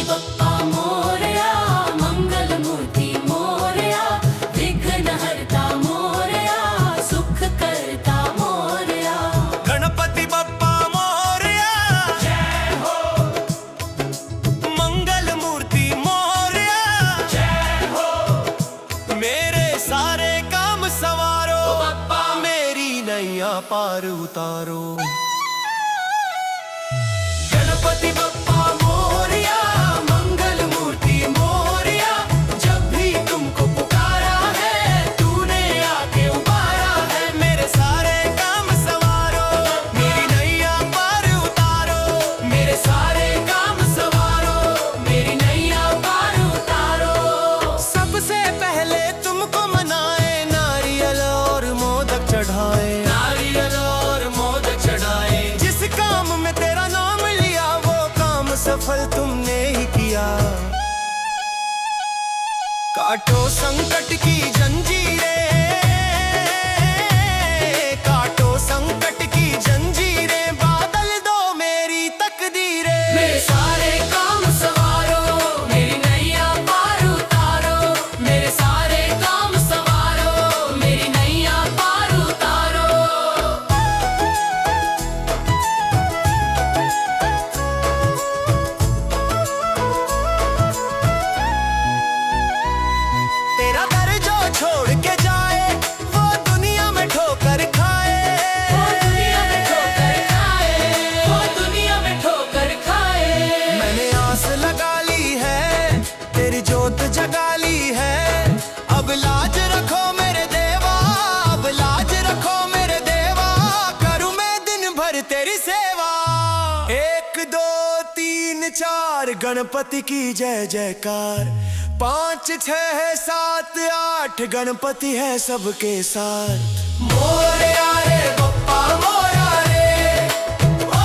बप्पा मोरया, मंगल मूर्ति मोरया, विघ्न हरता मोरया, सुख करता मोरया। गणपति बप्पा मोरया, जय हो। मंगल मूर्ति मोरया, जय हो। मेरे सारे काम सवारो बप्पा, मेरी नैया पार उतारो। गणपति बप्पा मोरया, मंगल मूर्ति मोरया, जब भी तुमको पुकारा है तूने आके उबारा है। मेरे सारे काम सवारो, मेरी नैया पार उतारो। मेरे सारे काम सवारो, मेरी नैया पार उतारो। सबसे पहले तुमको मनाए, नारियल और मोदक चढ़ाए। नारियल और मोदक चढ़ाए। जिस काम में तेरा नाम लिया वो काम सफल तुमने ही किया। काटो संकट की जंजीरें, काटो संकट की जंजीरें, बादल दो मेरी तकदीरें। मेरे सारे काम सवारो, मेरी नैया पार उतारो। मेरे सारे काम सवारो, मेरी नैया पार उतारो। तेरा दर जो छोड़ के जाए वो दुनिया में ठोकर खाए। वो दुनिया में ठोकर खाए, वो दुनिया में ठोकर खाए। मैंने आस लगा ली है, तेरी जोत जगा ली है। अब लाज रखो मेरे देवा, अब लाज रखो मेरे देवा, करूं मैं दिन भर तेरी सेवा। 1 2 3 4 गणपति की जय जयकार। 5 6 7 8 गणपति है सबके साथ। मोरया रे बप्पा मोरया रे, ओ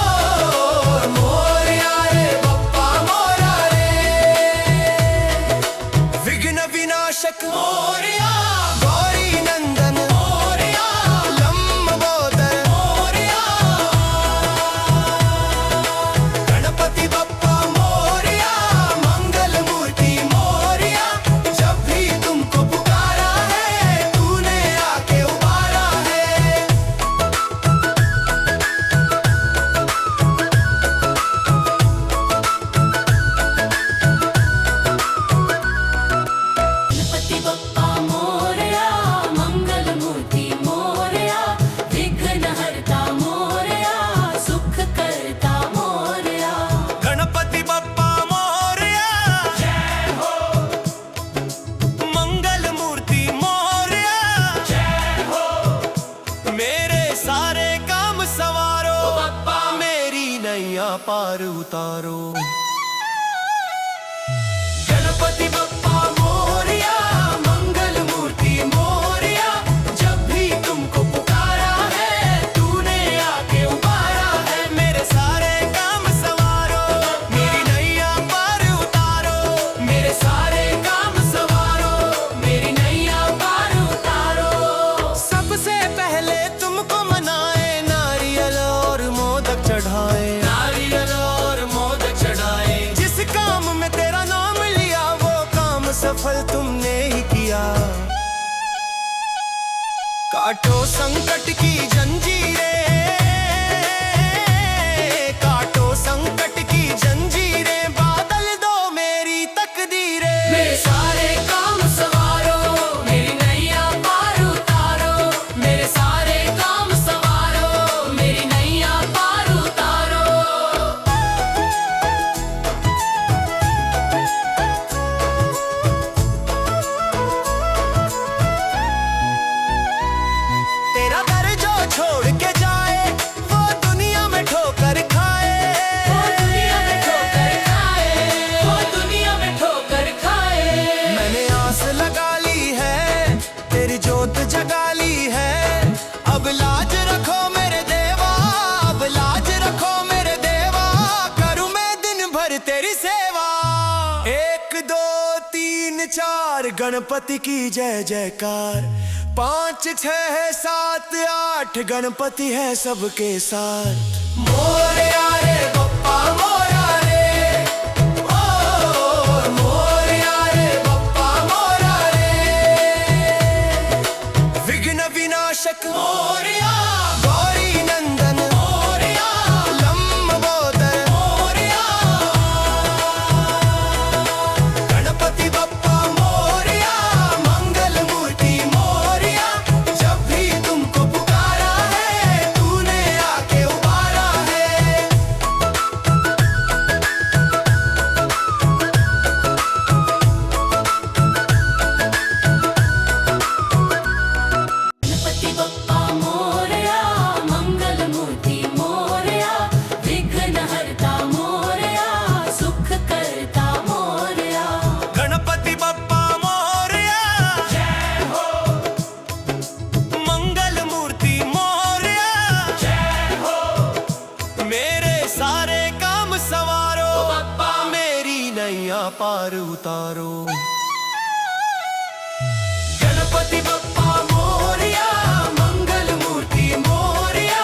मोरया रे बप्पा मोरया रे। विघ्न विनाशक मोरया, गौरी नंदन मोरया, लंबोदर मोरया। गणपति बप्पा मोरया, मंगल मूर्ति मोरया, जब भी तुमको पुकारा है तूने आके उबारा है। गणपति बप्पा मोरया, मंगल मूर्ति मोरया, विघ्न हरता मोरया, सुख करता मोरया। गणपति बप्पा मोरया, जय हो। मंगल मूर्ति मोरया, जय हो। मेरे सारे काम सवारो बप्पा, मेरी नैया पार उतारो। गणपति बप्पा मोरया, मंगल मूर्ति मोरया, जब भी तुमको पुकारा है तूने आके उबारा है। मेरे सारे काम सवारो, मेरी नैया पार उतारो। मेरे सारे काम सवारो, मेरी नैया पार उतारो। सबसे पहले तुमको मनाए, नारियल और मोदक चढ़ाए। नारियल और मोदक चढ़ाए। जिस काम में तेरा नाम लिया वो काम सफल तुमने ही किया। काटो संकट की जंजीरें, काटो संकट की जंजीरें, बादल दो मेरी तकदीरें। मेरे सारे काम सवारो, मेरी नैया पार उतारो। मेरे सारे काम सवारो, मेरी नैया पार उतारो। तेरा दर जो छोड़ के जाए वो दुनिया में ठोकर खाए। वो दुनिया में ठोकर खाए, वो दुनिया में ठोकर खाए। मैंने आस लगा ली है, तेरी जोत जगा ली है। अब लाज रखो मेरे देवा, अब लाज रखो मेरे देवा, करूं मैं दिन भर तेरी सेवा। 1 2 3 4 गणपति की जय जयकार। 5 6 7 8 गणपति है सबके साथ। मोरया रे बप्पा मोरया रे, ओ विनाशक मोरया, गौरी नंदन मोरया, लंबोदर मोरया, गणपति बप्पा मोरया, मंगल मूर्ति मोरया। जब भी तुमको पुकारा है, तूने आके उबारा है। गणपति बप्पा मोरया, मंगल मूर्ति मोरया, विघ्न हरता मोरया, सुख करता मोरया। गणपति बप्पा मोरया, जय हो। मंगल मूर्ति मोरया, जय हो। मेरे सारे काम सवारो, बप्पा मेरी नैया पार उतारो। गणपति बप्पा मोरया, मंगल मूर्ति मोरया।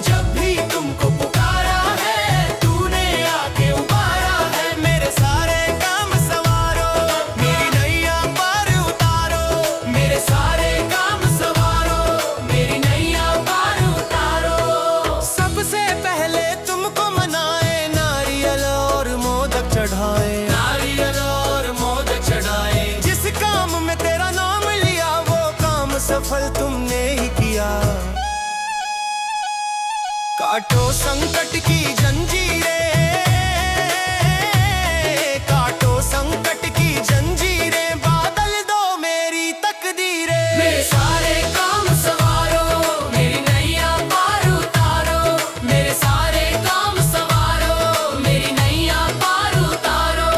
जब भी तुमको पुकारा है, तूने आके उबारा है। मेरे सारे काम सवारो, मेरी नैया पार उतारो। मेरे सारे काम सवारो, मेरी नैया पार उतारो। सबसे पहले तुमको मनाए, नारियल और मोदक चढ़ाए, नारियल और मोदक चढ़ाए। जिस काम में तेरा नाम लिया, वो काम सफल तुमने ही किया। काटो संकट की जंजीरें, काटो संकट की जंजीरें, बादल दो मेरी तकदीरें। मेरे सारे काम सवारो, मेरी नैया पार उतारो। मेरे सारे काम सवारो, मेरी नैया पार उतारो।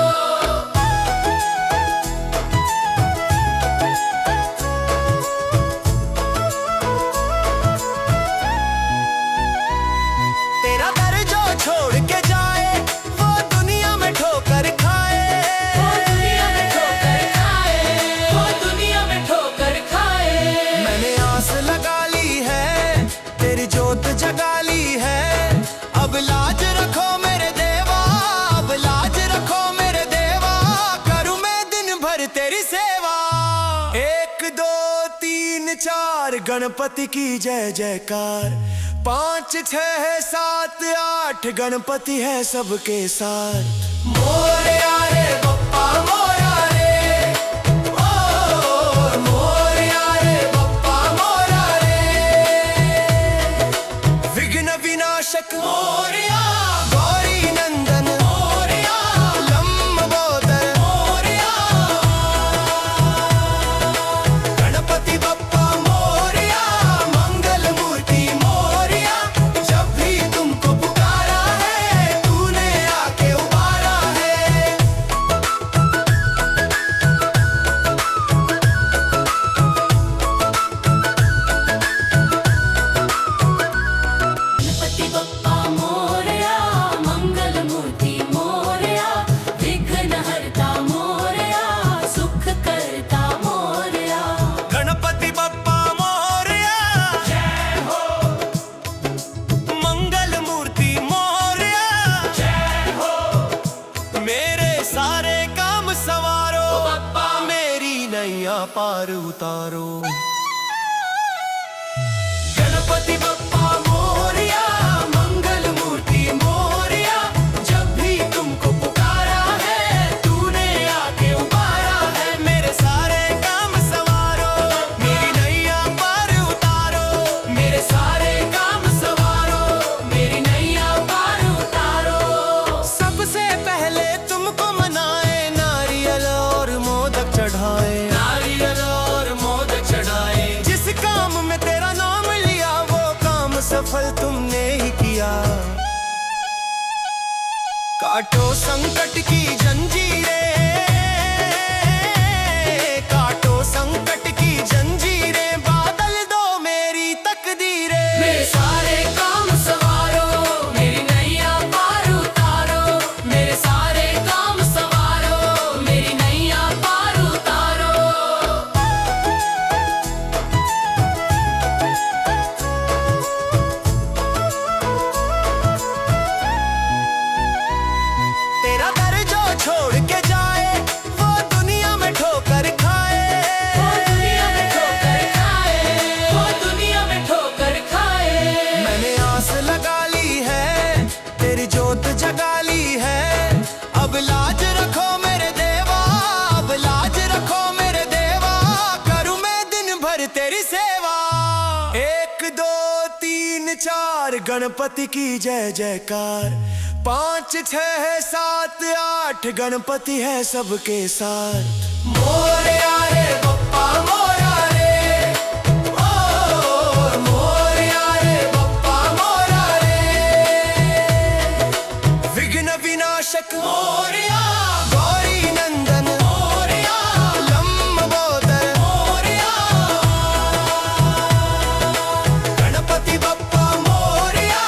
तेरा दर जो छोड़ के जाए, वो दुनिया में ठोकर खाए। वो दुनिया में ठोकर खाए, वो दुनिया में ठोकर खाए। मैंने आस लगा ली है, तेरी जोत जगा ली है। अब लाज रखो मेरे देवा, अब लाज रखो मेरे देवा। करूं मैं दिन भर तेरी सेवा। 1 2 3 4 गणपति की जय जयकार। 5 6 7 8 गणपति है सबके साथ। मोरया रे बप्पा मोरया रे, ओ मोरया रे बप्पा मोरया रे। विघ्न विनाशक मोरया, गौरी नंदन मोरया, लंबोदर मोरया, गणपति बप्पा मोरया, मंगल मूर्ति मोरया। जब भी तुमको पुकारा है, तूने आके उबारा है। गणपति बप्पा मोरया, मंगल मूर्ति मोरया, विघ्न हरता मोरया, सुख करता मोरया। गणपति बप्पा मोरया, जय हो। मंगल मूर्ति मोरया, जय हो। मेरे सारे काम सवारो, बप्पा मेरी नैया पार उतारो। गणपति बप्पा मोरया, मंगल मूर्ति मोरया। जब भी तुमको पुकारा है, तूने आके उबारा है। मेरे सारे काम सवारो, मेरी नैया पार उतारो। मेरे सारे काम सवारो, मेरी नैया पार उतारो। सबसे पहले तुमको मनाए, नारियल और मोदक चढ़ाए, नारियल और मोदक चढ़ाए। जिस काम में तेरा नाम लिया, वो काम सफल तुमने ही किया। काटो संकट की जंजीरें, काटो संकट की जंजीरें, बादल दो मेरी तकदीरें। मेरे सारे काम सवारो, मेरी नैया पार उतारो। मेरे सारे काम सवारो, मेरी नैया पार उतारो। तेरा चार गणपति की जय जयकार। 5 6 7 8 गणपति है सबके साथ। मोरया रे बप्पा मोरया रे, ओ मोरया रे बप्पा मोरया रे। विघ्न विनाशक मोरया, गौरी नंदन मोरया, लंबोदर मोरया। गणपति बप्पा मोरया,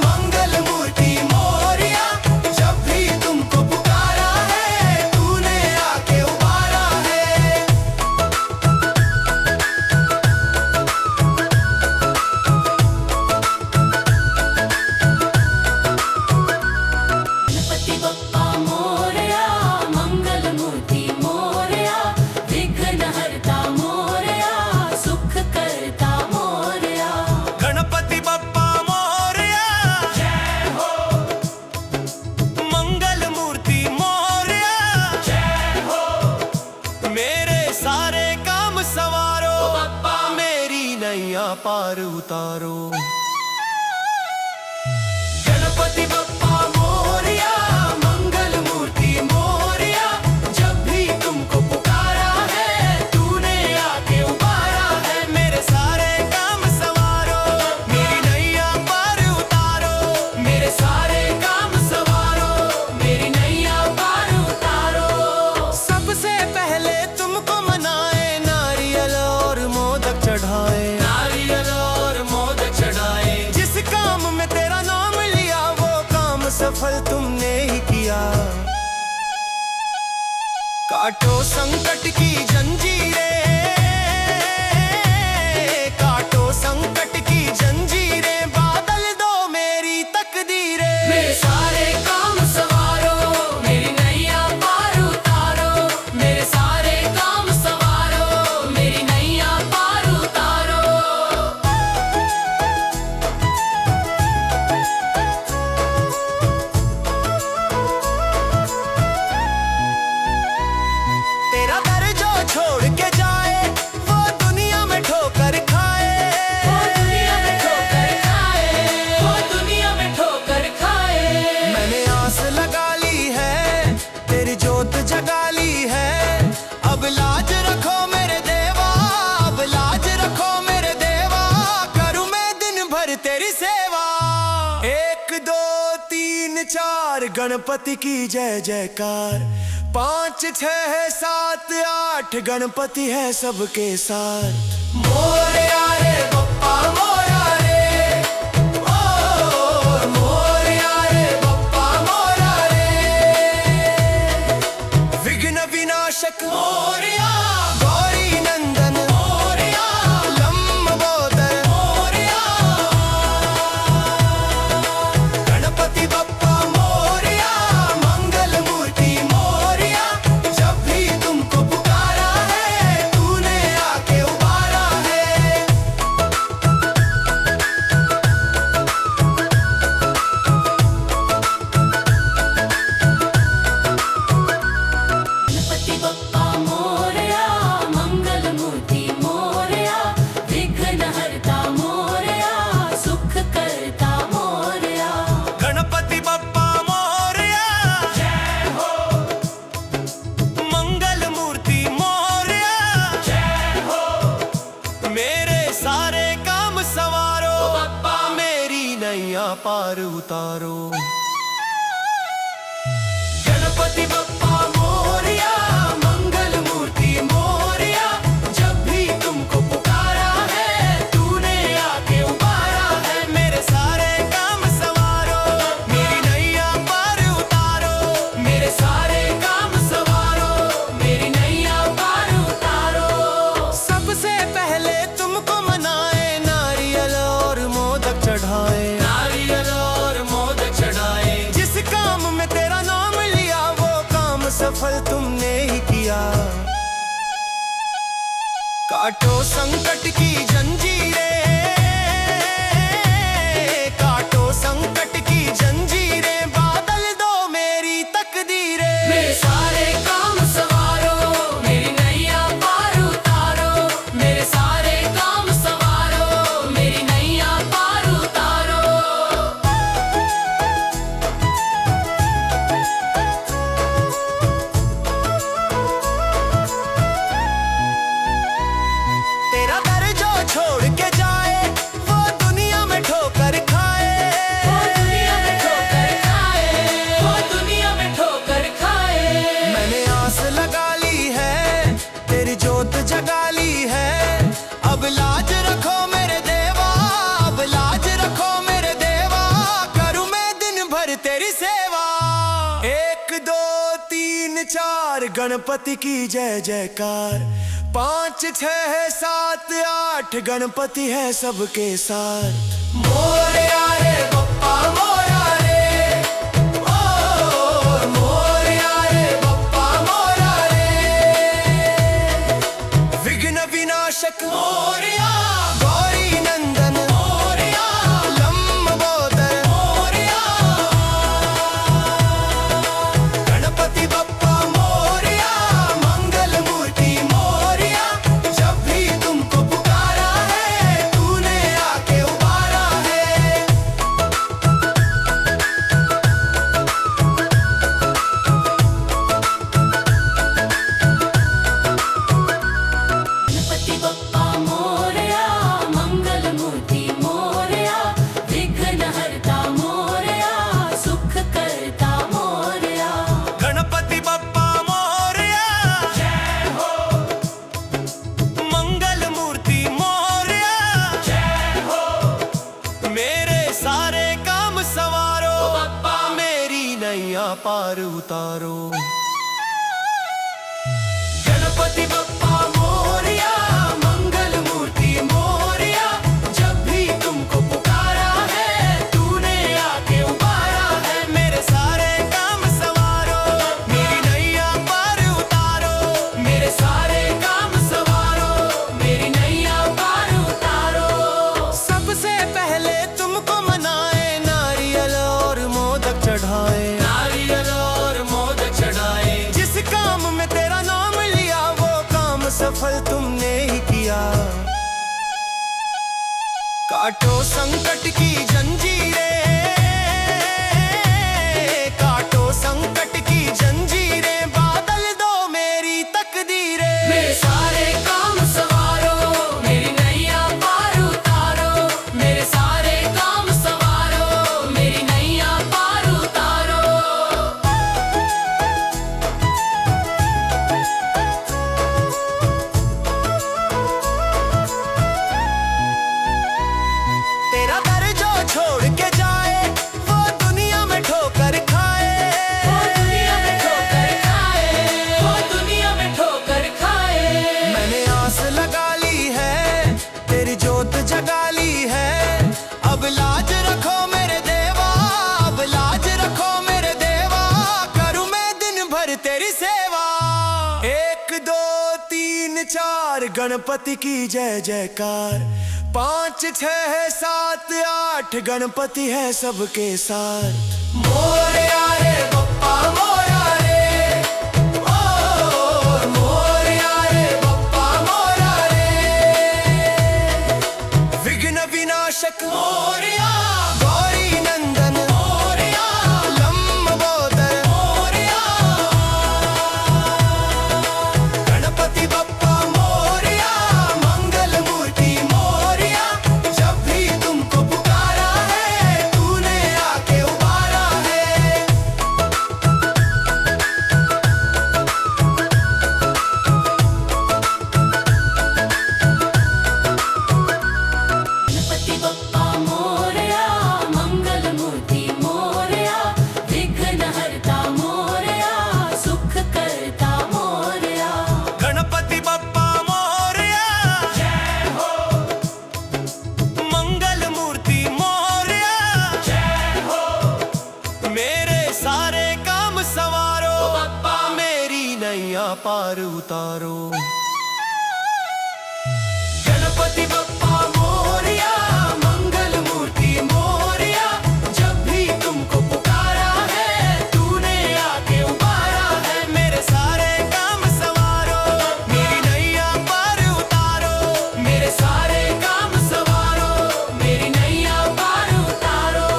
मंगल मूर्ति मोरया। जब भी तुमको पुकारा है, तूने आके उबारा है। गणपति बप्पा मोरया, मंगल मूर्ति मोरया। विघ्न हरता मोरया, सुख करता मोरया। गणपति बप्पा मोरया, जय हो। मंगल मूर्ति मोरया, जय हो। मेरे सारे काम सवारो, बप्पा मेरी नैया पार उतारो। गणपति बप्पा मोरया, मंगल मूर्ति मोरया। जब भी तुमको पुकारा है, तूने आके उबारा है। मेरे सारे काम सवारो, मेरी नैया पार उतारो। मेरे सारे काम सवारो, मेरी नैया पार उतारो। सबसे पहले तुमको मनाए, नारियल और मोदक चढ़ाए। नारियल और मोदक चढ़ाए। जिस काम में तेरा नाम लिया, वो काम सफल तुमने ही किया। काटो संकट की जंजीरें, काटो संकट की जंजीरें। बादल दो मेरी तकदीरें। मेरे सारे काम सवारो, मेरी नैया पार उतारो। मेरे सारे काम सवारो, मेरी नैया पार उतारो। तेरा दर जो छोड़ के जाए, वो दुनिया में ठोकर खाए। वो दुनिया में ठोकर खाए, वो दुनिया में ठोकर खाए। मैंने आस लगा ली है, तेरी जोत जगा ली है। अब लाज रखो मेरे देवा, अब लाज रखो मेरे देवा। करूं मैं दिन भर तेरी सेवा। 1 2 3 4 गणपति की जय जयकार। 5 6 7 8 गणपति है सबके साथ। मोरया रे बप्पा मोरया रे, ओ मोरया रे बप्पा मोरया रे। विघ्न विनाशक मोरया, गौरी नंदन मोरया, लंबोदर मोरया। गणपति बप्पा मोरया, मंगल मूर्ति मोरया। जब भी तुमको पुकारा है, तूने आके उबारा है। गणपति बप्पा मोरया, मंगल मूर्ति मोरया। विघ्न हरता मोरया, सुख करता मोरया। गणपति बप्पा मोरया, जय हो। मंगल मूर्ति मोरया, जय हो। मेरे सारे काम सवारो, बप्पा मेरी नैया पार उतारो। गणपति बप्पा मोरया, मंगल मूर्ति मोरया। जब भी तुमको पुकारा है, तूने आके उबारा है। मेरे सारे काम सवारो, मेरी नैया पार उतारो। मेरे सारे काम सवारो, मेरी नैया पार उतारो। सबसे पहले तुमको मनाए, नारियल और मोदक चढ़ाए। नारियल और मोदक चढ़ाए। जिस काम में तेरा नाम लिया, वो काम सफल तुमने ही किया। काटो संकट की जंजीरें, काटो संकट की जंजीरें। बादल दो मेरी तकदीरें। मेरे सारे काम सवारो, मेरी नैया पार उतारो। मेरे सारे काम सवारो, मेरी नैया पार उतारो। गणपति की जय जयकार। 5 6 7 8 गणपति है सबके साथ। मोरया रे बप्पा मोरया रे, ओ मोरया रे बप्पा मोरया रे। विघ्न विनाशक मोरया, गौरी नंदन मोरया, लंबोदर मोरया। गणपति बप्पा मोरया, मंगल मूर्ति मोरया। जब भी तुमको पुकारा है, तूने आके उबारा है। गणपति बप्पा मोरया, मंगल मूर्ति मोरया। विघ्नहर्ता मोरया, सुख करता मोरया। गणपति बप्पा मोरया, जय हो। मंगल मूर्ति मोरया, जय हो। मेरे सारे काम सवारो, बप्पा मेरी नैया पार उतारो। गणपति बप्पा मोरया, मंगल मूर्ति मोरया। जब भी तुमको पुकारा है, तूने आके उबारा है। मेरे सारे काम सवारो, मेरी नैया पार उतारो। मेरे सारे काम सवारो, मेरी नैया पार उतारो। सबसे पहले तुमको मनाए, नारियल और मोदक चढ़ाए। नारियल और मोदक चढ़ाए। जिस काम में तेरा नाम लिया, वो काम सफल तुमने ही किया। काटो संकट की जंजीरें, काटो संकट की जंजीरें। बादल दो मेरी तकदीरें। मेरे सारे काम सवारो, मेरी नैया पार उतारो। मेरे सारे काम सवारो, मेरी नैया पार उतारो। तेरा दर जो छोड़ के जाए, वो दुनिया में ठोकर खाए। वो दुनिया में ठोकर खाए, वो दुनिया में ठोकर खाए। मैंने आस लगा ली है, तेरी जोत जगा ली है। अब लाज रखो मेरे देवा, अब लाज रखो मेरे देवा। करूं मैं दिन भर तेरी सेवा। 1 2 3 4 गणपति की जय जयकार। 5 6 7 8 गणपति है सबके साथ। मोरया रे बप्पा मोरया रे, ओ मोरया रे बप्पा मोरया रे। विघ्न विनाशक मोरया, गौरी नंदन मोरया, लंबोदर मोरया। गणपति बप्पा मोरया, मंगल मूर्ति मोरया। जब भी तुमको पुकारा है, तूने आके उबारा है। गणपति बप्पा मोरया, मंगल मूर्ति मोरया। विघ्नहर्ता मोरया, सुख करता मोरया। गणपति बप्पा मोरया, जय हो। मंगल मूर्ति मोरया, जय हो। मेरे सारे काम सवारो, बप्पा मेरी नैया पार उतारो। गणपति बप्पा मोरया, मंगल मूर्ति मोरया। जब भी तुमको पुकारा है, तूने आके उबारा है। मेरे सारे काम सवारो, मेरी नैया पार उतारो। मेरे सारे काम सवारो, मेरी नैया पार उतारो।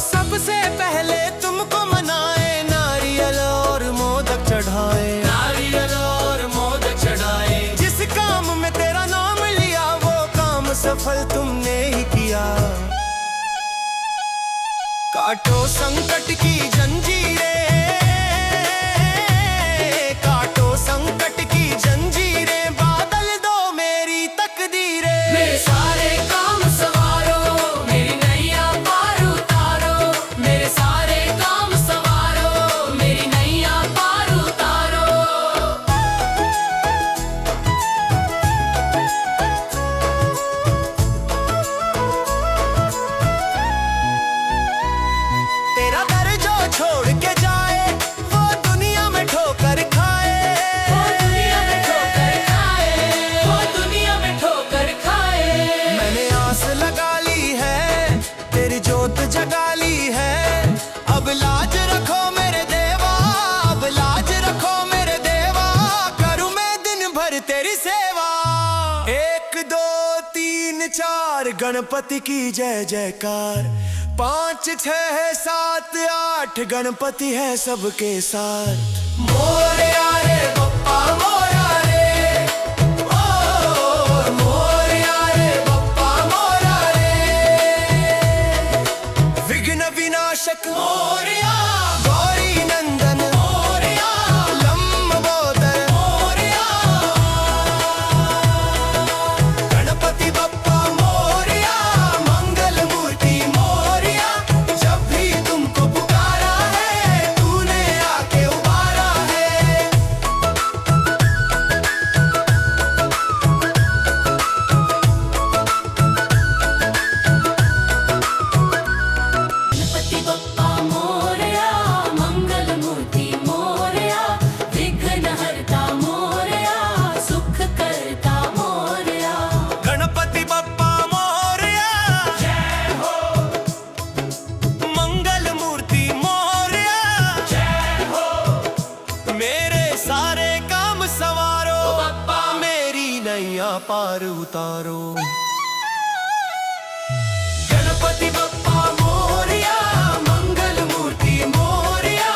सबसे पहले तुमको मनाए, नारियल और मोदक चढ़ाए। नारियल और मोदक चढ़ाए। जिस काम में तेरा नाम लिया, वो काम सफल तुमने ही किया। काटो संकट की जंजीरें, काटो संकट की जंजीरें। बादल दो मेरी तकदीरें। मेरे सारे काम सवारो, मेरी नैया पार उतारो। मेरे सारे काम सवारो, मेरी नैया पार उतारो। दो तीन चार गणपति की जय जयकार, 5 6 7 8 गणपति है सबके साथ। मोरया रे बप्पा मोरया रे, ओ मोरया रे बप्पा मोरया रे। विघ्न विनाशक मोरया, गौरी नंदन मोरया, लंबोदर मोरया। गणपति बप्पा मोरया, मंगल मूर्ति मोरया। जब भी तुमको पुकारा है, तूने आके उबारा है। गणपति बप्पा मोरया, मंगल मूर्ति मोरया, विघ्नहर्ता मोरया, सुख करता मोरया। गणपति बप्पा मोरया, जय हो। मंगल मूर्ति मोरया, जय हो। मेरे सारे काम सवारो, बप्पा मेरी नैया पार उतारो। गणपति बप्पा मोरया, मंगल मूर्ति मोरया।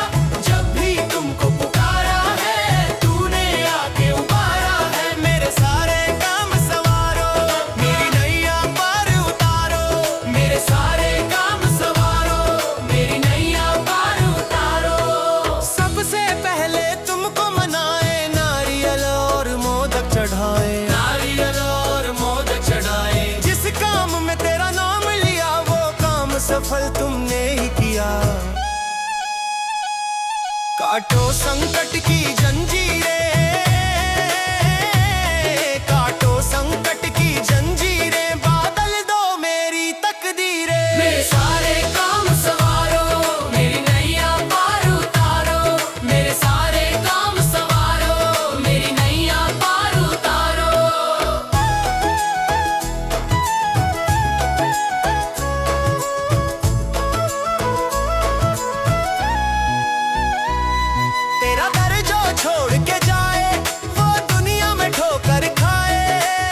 जब भी तुमको पुकारा है, तूने आके उबारा है। मेरे सारे काम सवारो, मेरी नैया पार उतारो। मेरे सारे काम सवारो, मेरी नैया पार उतारो। सबसे पहले तुमको मनाए, नारियल और मोदक चढ़ाए, नारियल और मोदक चढ़ाए। जिस काम में तेरा नाम लिया, वो काम सफल तुमने ही किया। काटो संकट की जंजीरें, काटो संकट की जंजीरें। बादल दो मेरी तकदीरें। मेरे सारे काम सवारो, मेरी नैया पार उतारो। मेरे सारे काम सवारो, मेरी नैया पार उतारो। तेरा दर जो छोड़ के जाए, वो दुनिया में ठोकर खाए।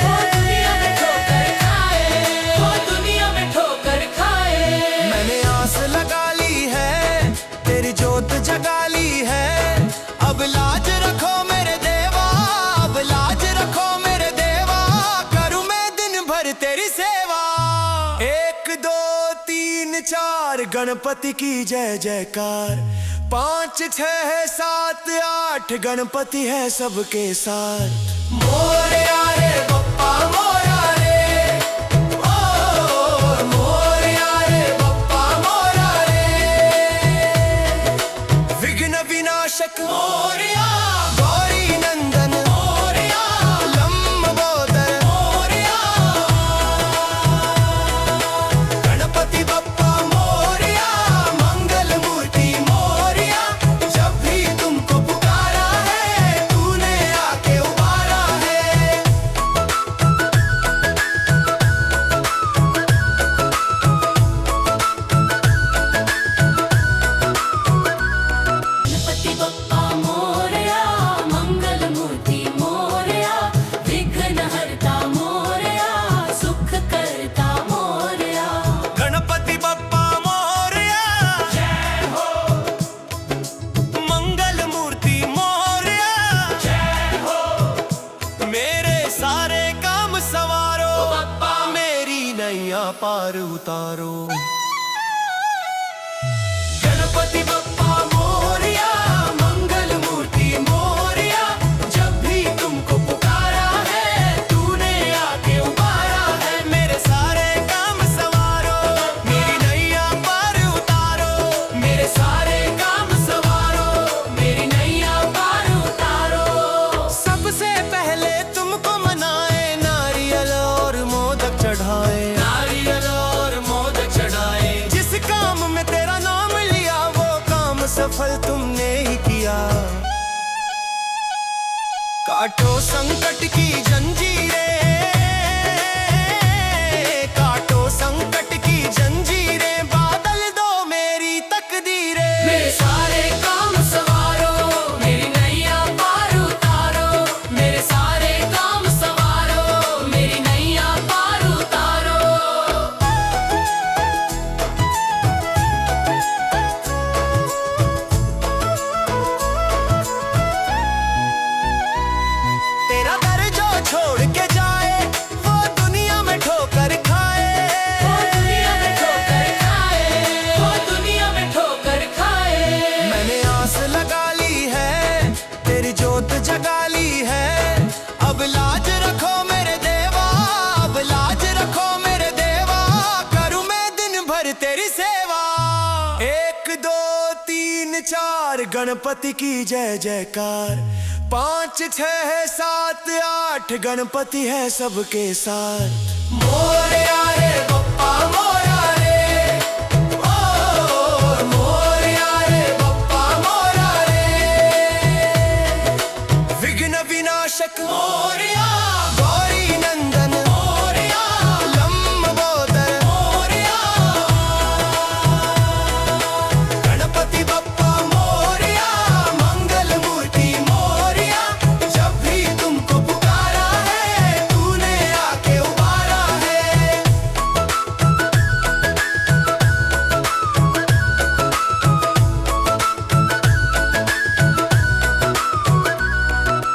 वो दुनिया में ठोकर खाए, वो दुनिया में ठोकर खाए। मैंने आस लगा ली है, तेरी जोत जगा ली है। अब लाज रखो मेरे देवा, अब लाज रखो मेरे देवा। करूं मैं दिन भर तेरी सेवा। 1 2 3 4 गणपति की जय जयकार, 5 6 7 8 गणपति है सबके साथ। मोरया रे बप्पा मोरया रे, ओ मोरया रे बप्पा मोरया रे। विघ्न विनाशक मोरया, गौरी नंदन मोरया, लंबोदर मोरया। गणपति बप्पा मोरया, मंगल मूर्ति मोरया। जब भी तुमको पुकारा है, तूने आके उबारा है। गणपति बप्पा मोरया, मंगल मूर्ति मोरया, विघ्नहर्ता मोरया, सुख करता मोरया। गणपति बप्पा मोरया, जय हो। मंगल मूर्ति मोरया, जय हो। मेरे सारे काम सवारो, बप्पा मेरी नैया पार उतारो। गणपति बप्पा मोरया, मंगल मूर्ति मोरया। जब भी तुमको पुकारा है, तूने आके उबारा है। मेरे सारे काम सवारो, मेरी नैया पार उतारो। मेरे सारे काम सवारो, मेरी नैया पार उतारो। सबसे पहले तुमको मनाए, नारियल और मोदक चढ़ाए, नारियल और मोदक चढ़ाए। जिस काम में तेरा नाम लिया, वो काम सफल तुमने ही किया। काटो संकट की जंजीरें, काटो संकट की जंजीरें। बादल दो मेरी तकदीरें। मेरे सारे काम सवारो, मेरी नैया पार उतारो। मेरे सारे काम सवारो, मेरी नैया गणपति की जय जयकार। 5 6 7 8 गणपति है सबके साथ। मोरया रे बप्पा मोरया रे, ओ मोरया रे बप्पा मोरया रे। विघ्न विनाशक मोरया, गौरी नंदन मोरया, लंबोदर मोरया। गणपति बप्पा मोरया, मंगल मूर्ति मोरया। जब भी तुमको पुकारा है, तूने आके उबारा है।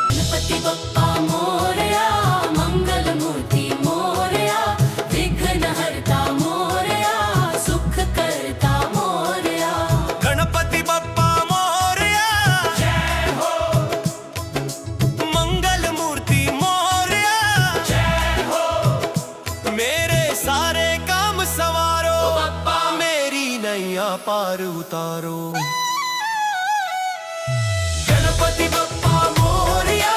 गणपति बप्पा मोरया, मंगल मूर्ति मोरया। विघ्न हरता मोरया, सुख करता मोरया। गणपति बप्पा मोरया, जय हो। मंगल मूर्ति मोरया, जय हो। मेरे सारे काम सवारो, बप्पा मेरी नैया पार उतारो। गणपति बप्पा मोरया,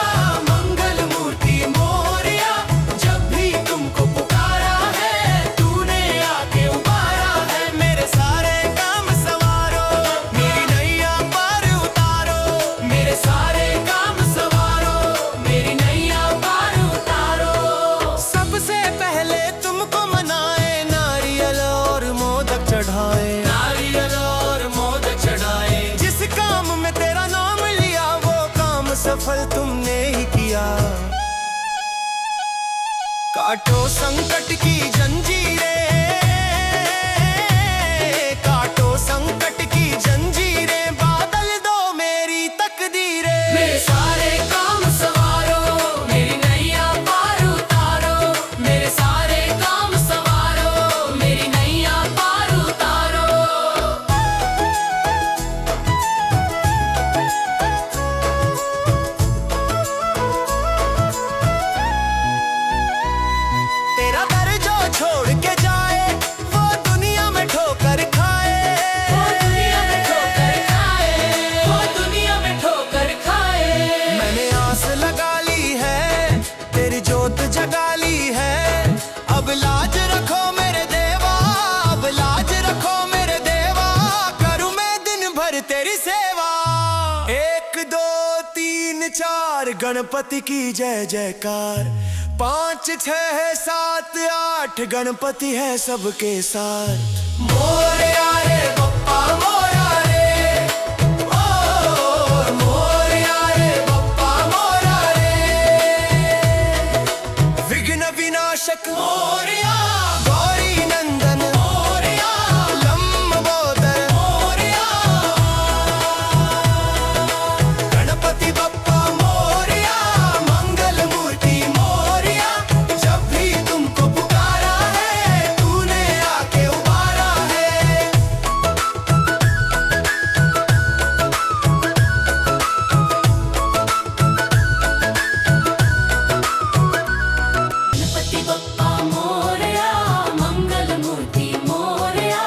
मंगल मूर्ति मोरया। जब भी तुमको पुकारा है, तूने आके उबारा है। मेरे सारे काम सवारो, मेरी नैया पार उतारो। मेरे सारे काम सवारो, मेरी नैया पार उतारो। सबसे पहले तुमको मनाए, नारियल और मोदक चढ़ाए। नारियल और मोदक चढ़ाए। जिस काम में तेरा नाम लिया, वो काम सफल तुमने ही किया। काटो संकट की जंजीरें, काटो संकट की जंजीरें। बादल दो मेरी तकदीरें। मेरे सारे काम सवारो, मेरी नैया पार उतारो। मेरे सारे काम सवारो, मेरी नैया पार उतारो। तेरा दर जो छोड़ के जाए, वो दुनिया में ठोकर खाए। वो दुनिया में ठोकर खाए, वो दुनिया में ठोकर खाए। मैंने आस लगा ली है, तेरी जोत जगा ली है। अब लाज रखो मेरे देवा, अब लाज रखो मेरे देवा। करूं मैं दिन भर तेरी सेवा। 1 2 3 4 गणपति की जय जयकार। 5 6 7 8 गणपति है सबके साथ। मोरया रे बप्पा मोरया रे, ओ मोरया रे बप्पा मोरया रे। विघ्न विनाशक मोरया, गौरी नंदन मोरया, लंबोदर मोरया। गणपति बप्पा मोरया, मंगल मूर्ति मोरया। जब भी तुमको पुकारा है, तूने आके उबारा है। गणपति बप्पा मोरया, मंगल मूर्ति मोरया।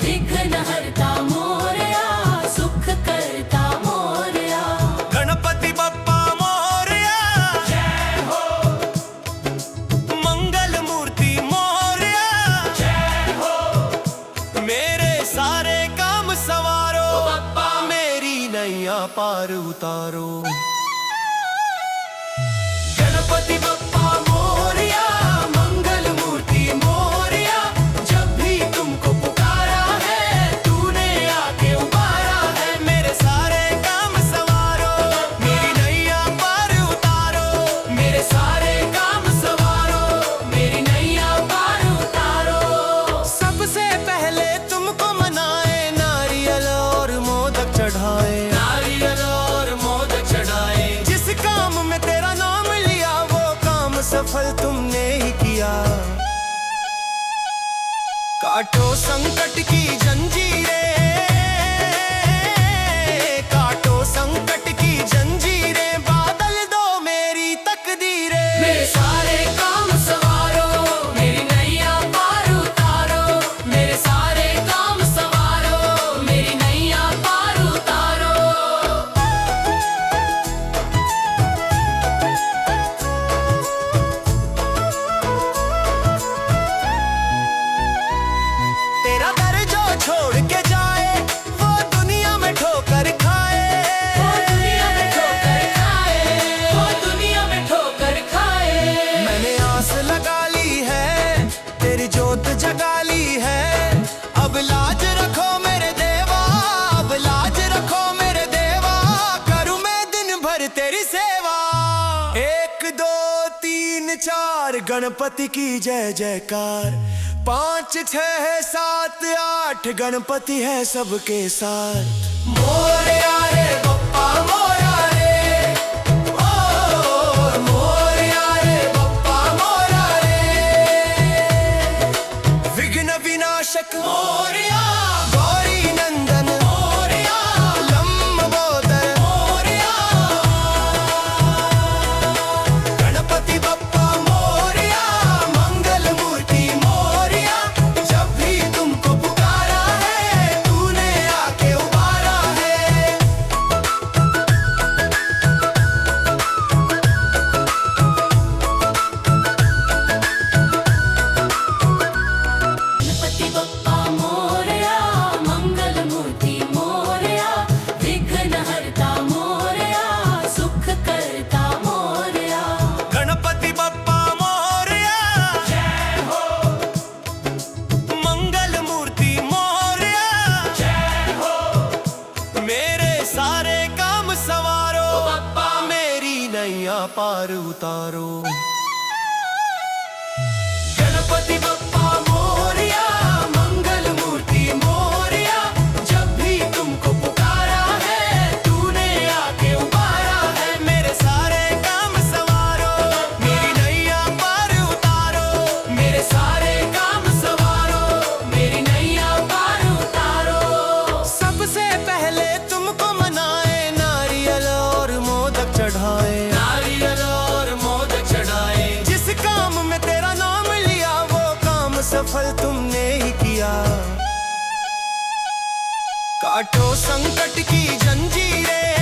विघ्न हरता मोरया, सुख करता मोरया। गणपति बप्पा मोरया, जय हो। मंगल मूर्ति मोरया, जय हो। मेरे सारे काम सवारो, बप्पा मेरी नैया पार उतारो। गणपति बप्पा मोरया, मंगल मूर्ति मोरया। जब भी तुमको पुकारा है, तूने आके उबारा है। मेरे सारे काम सवारो, मेरी नैया पार उतारो। मेरे सारे काम सवारो, मेरी नैया पार उतारो। सबसे पहले तुमको मनाए, नारियल और मोदक चढ़ाए। नारियल और मोदक चढ़ाए। जिस काम में तेरा नाम लिया, वो काम सफल तुमने ही किया। काटो संकट की जंजीरें, काटो संकट की जंजीरें। बादल दो मेरी तकदीरें। मेरे सारे काम सवारो, मेरी नैया पार उतारो। मेरे सारे काम सवारो, मेरी नैया पार उतारो। तेरी जोत जगा ली है। अब लाज रखो मेरे देवा, अब लाज रखो मेरे देवा, करूं मैं दिन भर तेरी सेवा। 1 2 3 4 गणपति की जय जयकार। 5 6 7 8 गणपति है सबके साथ। मोरया रे बप्पा मोरया रे, ओ मोरया रे बप्पा मोरया रे। विघ्न विनाशक मोरया, गौरी नंदन मोरया, लंबोदर मोरया। गणपति बप्पा मोरया, मंगल मूर्ति मोरया। जब भी तुमको पुकारा है, तूने आके उबारा है। गणपति बप्पा मोरया, मंगल मूर्ति मोरया, विघ्न हरता मोरया, सुख करता मोरया। गणपति बप्पा मोरया, जय हो। मंगल मूर्ति मोरया, जय हो। मेरे सारे काम सवारो, बप्पा मेरी नैया पार उतारो। गणपति बप्पा मोरया, मंगल मूर्ति मोरया। जब भी तुमको पुकारा है, तूने आके उबारा है। मेरे सारे काम सवारो, मेरी नैया पार उतारो। मेरे सारे काम सवारो, मेरी नैया पार उतारो। सबसे पहले तुमको मनाए, नारियल और मोदक चढ़ाए। नारियल और मोदक चढ़ाए। जिस काम में तेरा नाम लिया, वो काम सफल तुमने ही किया। काटो संकट की जंजीरें,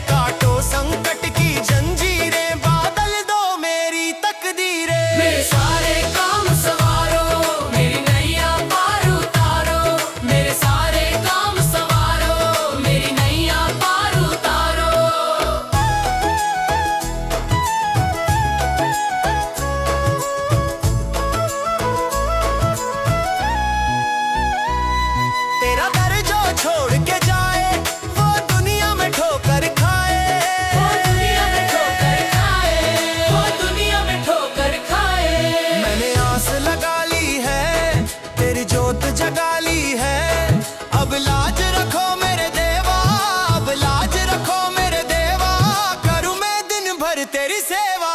काटो संकट की जंजीरें, बादल दो मेरी तकदीरें। मेरे सारे काम सवारो, मेरी नैया पार उतारो। मेरे सारे काम सवारो, मेरी नैया पार उतारो। तेरा दर जो छोड़ के जाए, वो दुनिया में ठोकर खाए। वो दुनिया में ठोकर खाए, वो दुनिया में ठोकर खाए। मैंने आस लगा ली है, तेरी जोत जगा ली है। अब लाज रखो मेरे देवा, अब लाज रखो मेरे देवा, करूं मैं दिन भर तेरी सेवा।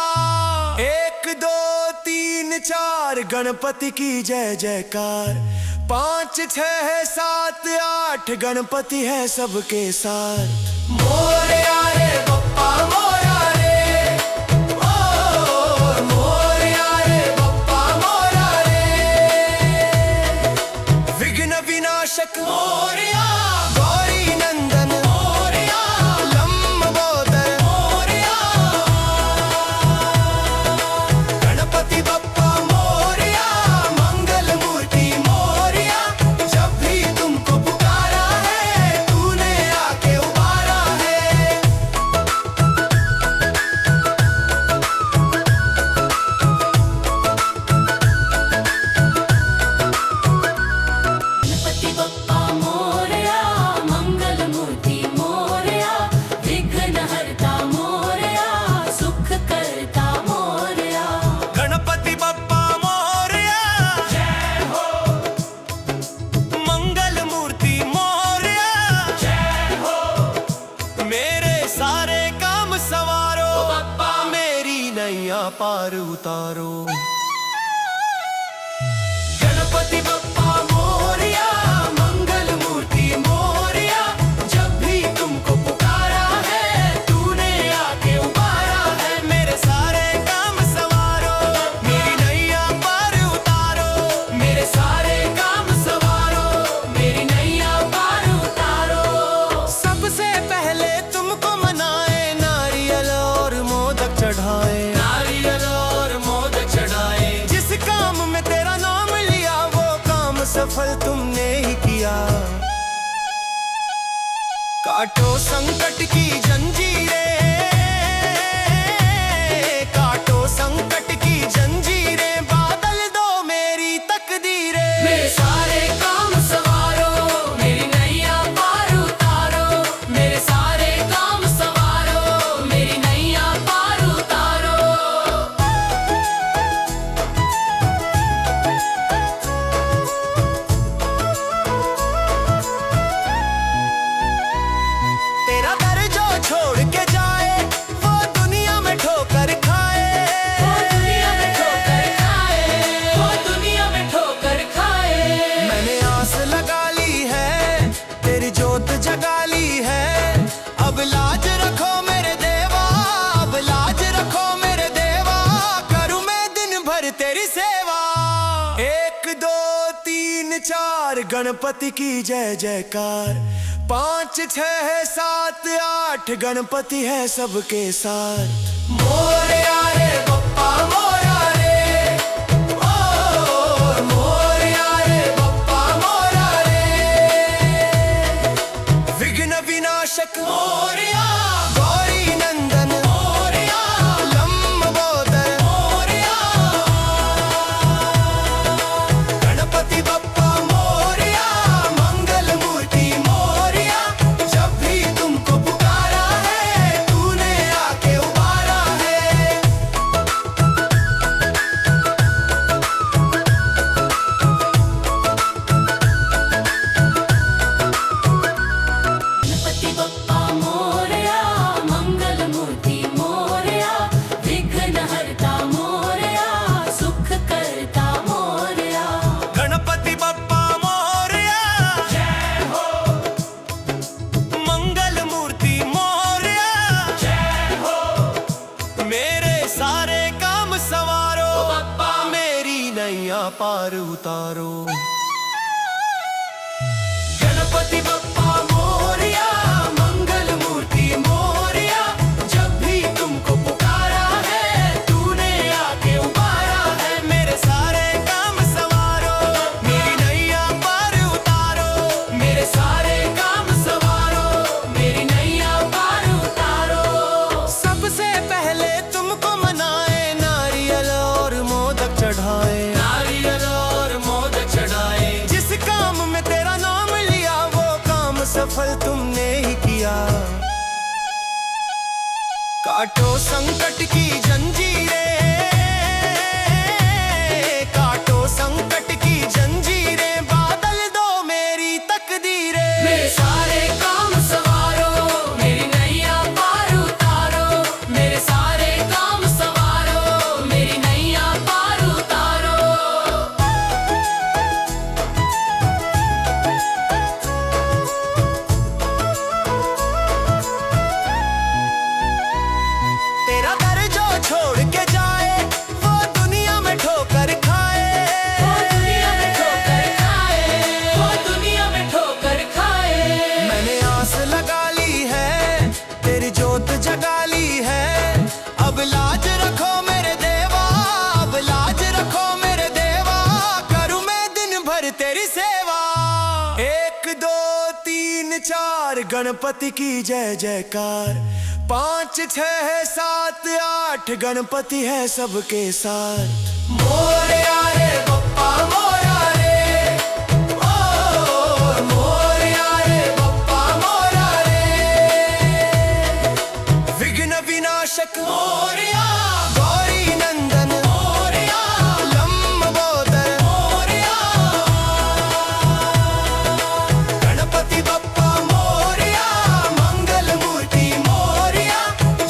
1 2 3 4 गणपति की जय जयकार। 5 6 7 8 गणपति है सबके साथ। मोरया रे बप्पा मोरया रे, ओ मोरया रे बप्पा मोरया रे। विघ्न विनाशक मोरया, गौरी नंदन मोरया, लंबोदर मोरया। गणपति बप्पा मोरया, मंगल मूर्ति मोरया। जब भी तुमको पुकारा है, तूने आके उबारा है। गणपति बप्पा मोरया, मंगल मूर्ति मोरया, विघ्न हरता मोरया, सुख करता मोरया। गणपति बप्पा मोरया, जय हो। मंगल मूर्ति मोरया, जय हो। मेरे सारे काम सवारो, बप्पा मेरी नैया पार उतारो। गणपति बप्पा मोरया, मंगल मूर्ति मोरया। जब भी तुमको पुकारा है, तूने आके उबारा है। मेरे सारे काम सवारो, मेरी नैया पार उतारो। मेरे सारे काम सवारो, मेरी नैया पार उतारो। सबसे पहले तुमको मनाए, नारियल और मोदक चढ़ाए। नारियल और मोदक चढ़ाए। जिस काम में तेरा नाम लिया, वो काम सफल तुमने ही किया। काटो संकट की जंजीरें, काटो संकट की जंजीरें, चार गणपति की जय जयकार। 5 6 7 8 गणपति है सबके साथ। मोरया रे बप्पा मोरया रे, ओ मोरया रे बप्पा मोरया रे। विघ्न विनाशक मोरया, गौरी नंदन मोरया, लंबोदर मोरया। गणपति बप्पा मोरया, मंगल मूर्ति मोरया। जब भी तुमको पुकारा है, तूने आके उबारा है। गणपति बप्पा मोरया, मंगल मूर्ति मोरया। विघ्न हरता मोरया, सुख करता मोरया। गणपति बप्पा मोरया, जय हो। मंगल मूर्ति मोरया, जय हो। मेरे सारे काम सवारो, बप्पा मेरी नैया पार उतारो। गणपति बप्पा मोरया, मंगल मूर्ति मोरया। जब भी तुमको पुकारा है, तूने आके उबारा है। मेरे सारे काम सवारो, मेरी नैया पार उतारो। मेरे सारे काम सवारो, मेरी नैया पार उतारो। सबसे पहले तुमको मनाए, नारियल और मोदक चढ़ाए। नारियल और मोदक चढ़ाए। जिस काम में तेरा नाम लिया, वो काम सफल तुमने ही किया। काटो संकट की जंजीरें, काटो संकट की जंजीरें। बादल दो मेरी तकदीरें। मेरे सारे काम सवारो, मेरी नैया पार उतारो। मेरे सारे काम सवारो, मेरी नैया पार उतारो। तेरा दर जो छोड़ के जाए, वो दुनिया में ठोकर खाए। वो दुनिया में ठोकर खाए, वो दुनिया में ठोकर खाए। मैंने आस लगा ली है, तेरी जोत जगा ली है। अब लाज रखो मेरे देवा, अब लाज रखो मेरे देवा। करूं मैं दिन भर तेरी सेवा। 1 2 3 4 गणपति की जय जयकार। 5 6 7 8 गणपति है सबके साथ। मोरया रे बप्पा मोरया रे, ओ मोरया रे बप्पा मोरया रे। विघ्न विनाशक मोरया, गौरी नंदन मोरया, लंबोदर मोरया। गणपति बप्पा मोरया, मंगल मूर्ति मोरया।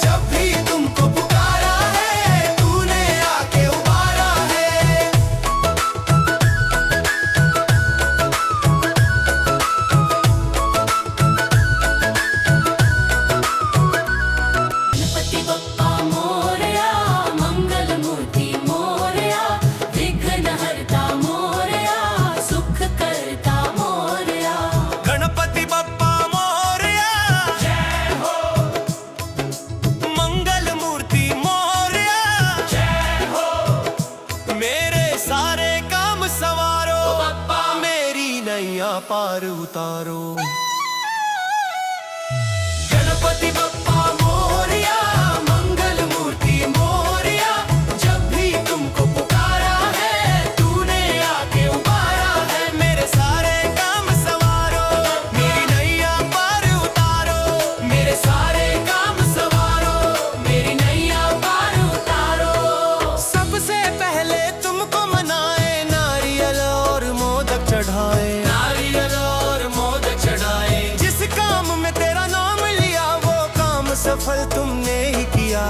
जब भी तुमको पुकारा है, तूने आके उबारा है। गणपति बप्पा मोरया, मंगल मूर्ति मोरया। विघ्न हरता मोरया, सुख करता मोरया। गणपति बप्पा मोरया, जय हो। मंगल मूर्ति मोरया, जय हो। मेरे सारे काम सवारो, बप्पा मेरी नैया पार उतारो। गणपति बप्पा मोरया, मंगल मूर्ति मोरया। जब भी तुमको पुकारा है, तूने आके उबारा है। मेरे सारे काम सवारो, मेरी नैया पार उतारो। मेरे सारे काम सवारो, मेरी नैया पार उतारो। सबसे पहले तुमको मनाए, नारियल और मोदक चढ़ाए। नारियल और मोदक चढ़ाए। जिस काम में तेरा नाम लिया, वो काम सफल तुमने ही किया।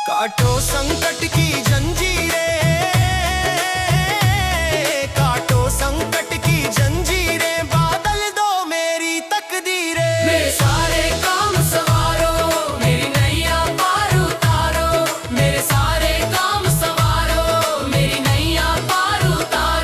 काटो संकट की जंजीरें, काटो संकट की जंजीरें। बादल दो मेरी तकदीरें। मेरे सारे काम सवारो, मेरी नैया पार उतारो। मेरे सारे काम सवारो, मेरी नैया पार उतारो।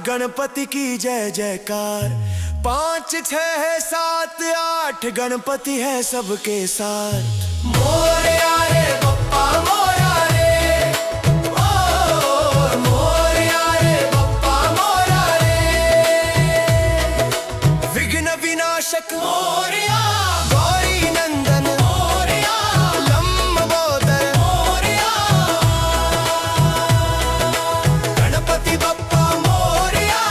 गणपति की जय जयकार। 5 6 7 8 गणपति है सबके साथ। मोरया रे बप्पा मोरया रे, ओ मोरया रे बप्पा मोरया रे। विघ्न विनाशक मोरया, गौरी नंदन मोरया, लंबोदर मोरया। गणपति बप्पा मोरया,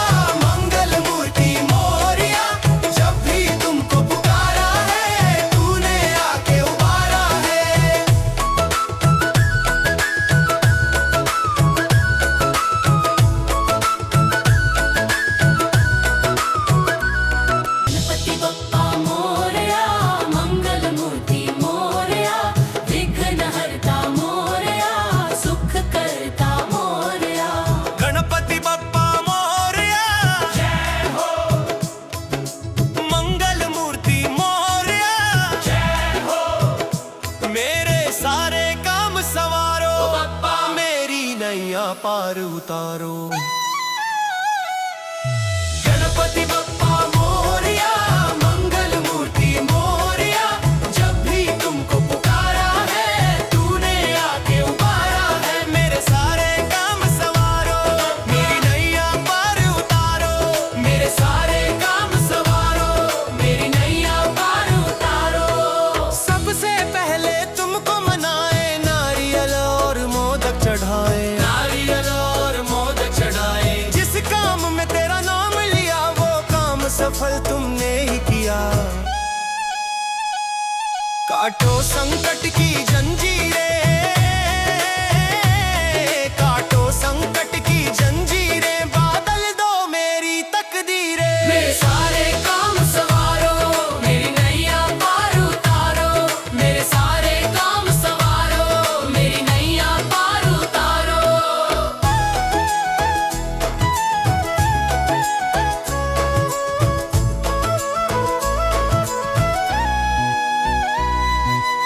मंगल मूर्ति मोरया। जब भी तुमको पुकारा है, तूने आके उबारा है। गणपति बप्पा मोरया, मंगल मूर्ति मोरया। विघ्न हरता मोरया, सुख करता मोरया। गणपति बप्पा मोरया, जय हो। मंगल मूर्ति मोरया, जय हो। मेरे सारे काम सवारो, बप्पा मेरी नैया पार उतारो। गणपति बप्पा मोरया, मंगल मूर्ति मोरया। जब भी तुमको पुकारा है, तूने आके उबारा है। मेरे सारे काम सवारो, मेरी नैया पार उतारो। मेरे सारे काम सवारो, मेरी नैया पार उतारो। सबसे पहले तुमको मनाए, नारियल और मोदक चढ़ाए। नारियल और मोदक चढ़ाए। जिस काम में तेरा नाम लिया, वो काम सफल तुमने ही किया। काटो संकट की जंजीरें, काटो संकट की जंजीरें। बादल दो मेरी तकदीरें। मेरे सारे काम सवारो, मेरी नैया पार उतारो। मेरे सारे काम सवारो, मेरी नैया पार उतारो।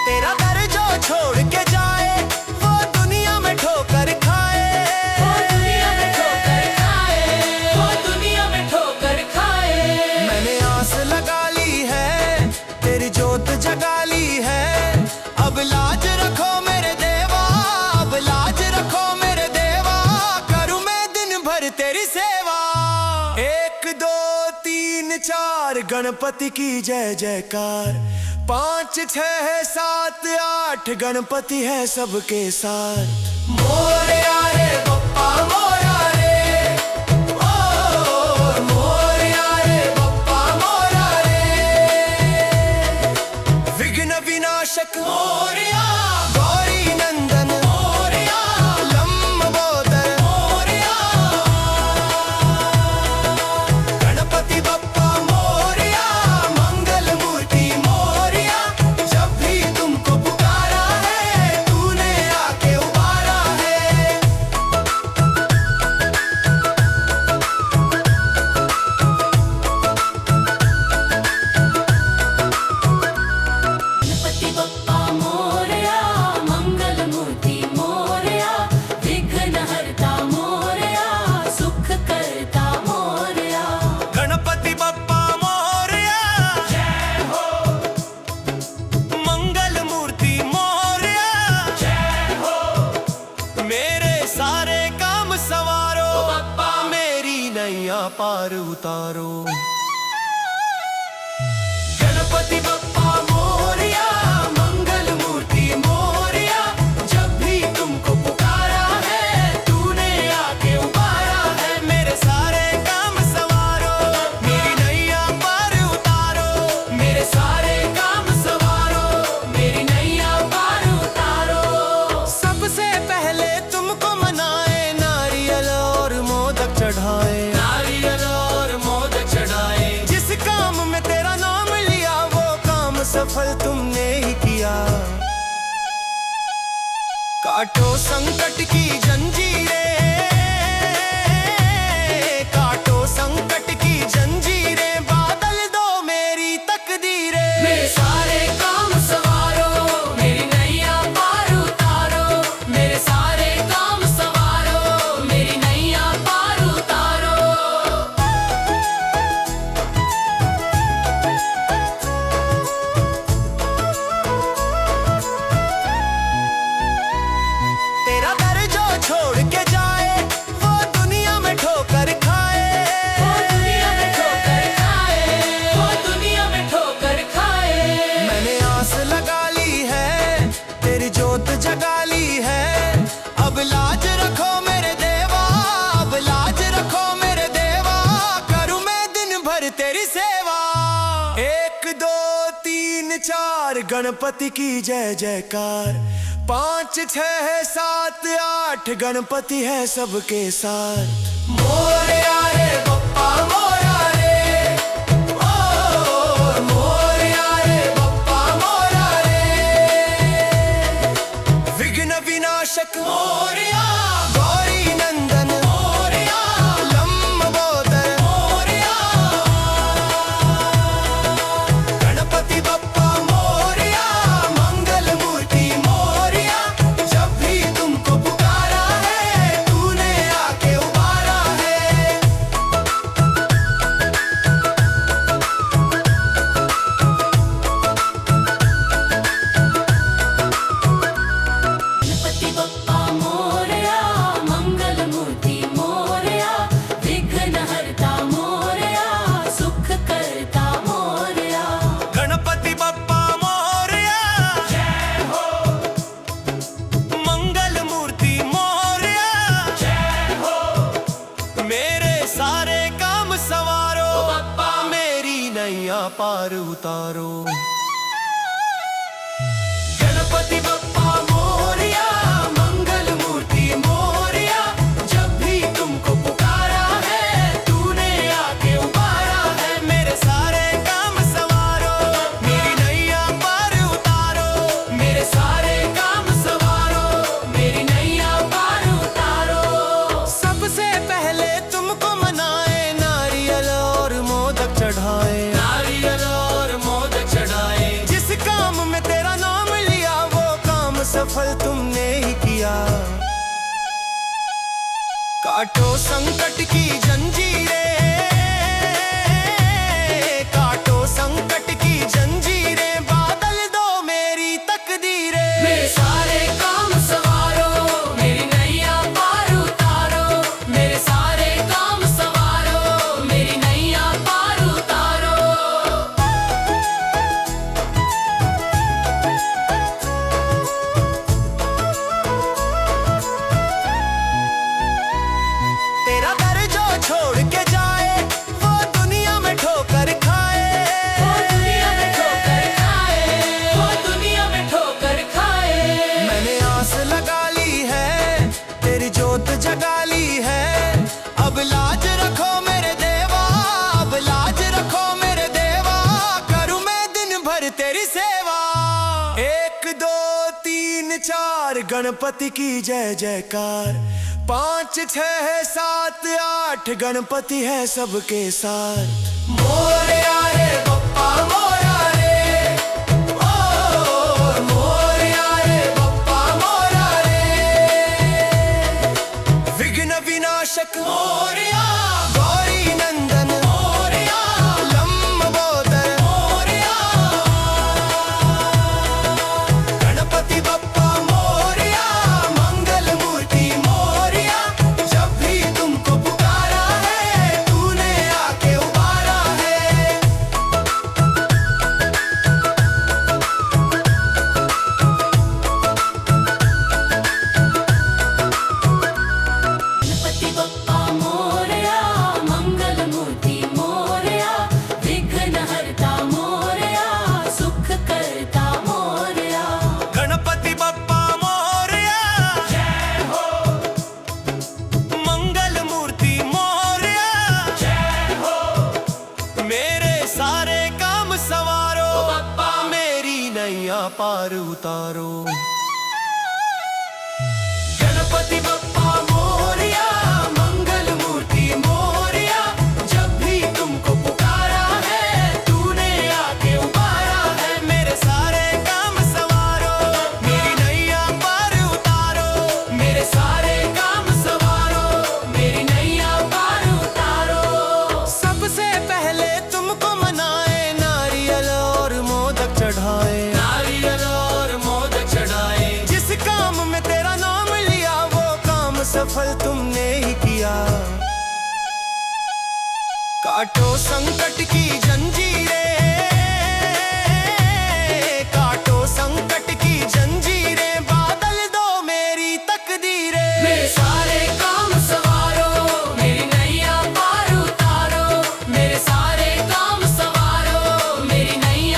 तेरा दर जो छोड़ के जाए, वो दुनिया में ठोकर खाए। वो दुनिया में ठोकर खाए, वो दुनिया में ठोकर खाए। मैंने आस लगा ली है, तेरी जोत जगा ली है। अब लाज रखो मेरे देवा, अब लाज रखो मेरे देवा। करूं मैं दिन भर तेरी सेवा। 1 2 3 4 गणपति की जय जयकार। 5 6 7 8 गणपति है सबके साथ। मोरया रे बप्पा मोरया रे, ओ मोरया रे बप्पा मोरया रे। विघ्न विनाशक मोरया, गौरी नंदन मोरया, लंबोदर मोरया। गणपति बप्पा मोरया, मंगल मूर्ति मोरया। जब भी तुमको पुकारा है, तूने आके उबारा है। गणपति बप्पा मोरया, मंगल मूर्ति मोरया। विघ्न हरता मोरया, सुख करता मोरया। गणपति बप्पा मोरया, जय हो। मंगल मूर्ति मोरया, जय हो। मेरे सारे काम सवारो, बप्पा मेरी नैया पार उतारो। गणपति बप्पा मोरया, मंगल मूर्ति मोरया। जब भी तुमको पुकारा है, तूने आके उबारा है। मेरे सारे काम सवारो, मेरी नैया पार उतारो। मेरे सारे काम सवारो, मेरी नैया पार उतारो। सबसे पहले तुमको मनाए, नारियल और मोदक चढ़ाए। नारियल और मोदक चढ़ाए। जिस काम में तेरा नाम लिया, वो काम सफल तुमने ही किया। काटो संकट की जंजीरें, काटो संकट की जंजीरें। बादल दो मेरी तकदीरें। मेरे सारे काम सवारो, मेरी नैया पार उतारो। मेरे सारे काम सवारो, मेरी नैया पार उतारो। दो तीन चार गणपति की जय जयकार, 5 6 7 8 गणपति है सबके साथ। मोरया रे बप्पा मोरया रे, ओ मोरया रे बप्पा मोरया रे। विघ्न विनाशक मोरया, गौरी नंदन मोरया, लंबोदर मोरया। गणपति बप्पा मोरया, मंगल मूर्ति मोरया। जब भी तुमको पुकारा है, तूने आके उबारा है। गणपति बप्पा मोरया, मंगल मूर्ति मोरया, विघ्न हरता मोरया, सुख करता मोरया। गणपति बप्पा मोरया, जय हो। मंगल मूर्ति मोरया, जय हो। मेरे सारे काम सवारो, बप्पा मेरी नैया पार उतारो। गणपति बप्पा मोरया, मंगल मूर्ति मोरया। जब भी तुमको पुकारा है, तूने आके उबारा है। मेरे सारे काम सवारो, मेरी नैया पार उतारो। मेरे सारे काम सवारो, मेरी नैया पार उतारो। सबसे पहले तुमको मनाए, नारियल और मोदक चढ़ाए, नारियल और मोदक चढ़ाए। जिस काम में तेरा नाम लिया, वो काम सफल तुमने ही किया। काटो संकट की जंजीरें, काटो संकट की जंजीरें, बादल दो मेरी तकदीरें। मेरे सारे काम सवारो, मेरी नैया पार उतारो। मेरे सारे काम सवारो, मेरी नैया पार उतारो। तेरा दर जो छोड़ के जाए, वो दुनिया में ठोकर खाए। वो दुनिया में ठोकर खाए, वो दुनिया में ठोकर खाए। मैंने आस लगा ली है, तेरी जोत जगा ली है। अब लाज रखो मेरे देवा, अब लाज रखो मेरे देवा। करूं मैं दिन भर तेरी सेवा। 1 2 3 4 गणपति की जय जयकार, 5 6 7 8 गणपति है सबके साथ। मोरया रे बप्पा मोरया रे, ओ मोरया रे बप्पा मोरया रे। विघ्न विनाशक मोरया, गौरी नंदन मोरया, लंबोदर मोरया। गणपति बप्पा मोरया, मंगल मूर्ति मोरया। जब भी तुमको पुकारा है, तूने आके उबारा है। गणपति बप्पा मोरया, मंगल मूर्ति मोरया, विघ्न हरता मोरया, सुख करता मोरया। गणपति बप्पा मोरया, जय हो। मंगल मूर्ति मोरया, जय हो। मेरे सारे काम सवारो, बप्पा मेरी नैया पार उतारो। गणपति बप्पा मोरया, मंगल मूर्ति मोरया। जब भी तुमको पुकारा है, तूने आके उबारा है। मेरे सारे काम सवारो, मेरी नैया पार उतारो। मेरे सारे काम सवारो, मेरी नैया पार उतारो। सबसे पहले तुमको मनाए, नारियल और मोदक चढ़ाए, नारियल और मोदक चढ़ाए। जिस काम में तेरा नाम लिया, वो काम सफल तुमने ही किया। काटो संकट की जंजीरें, काटो संकट की जंजीरें, बादल दो मेरी तकदीरें। मेरे सारे काम सवारो, मेरी नैया पार उतारो। मेरे सारे काम सवारो, मेरी नैया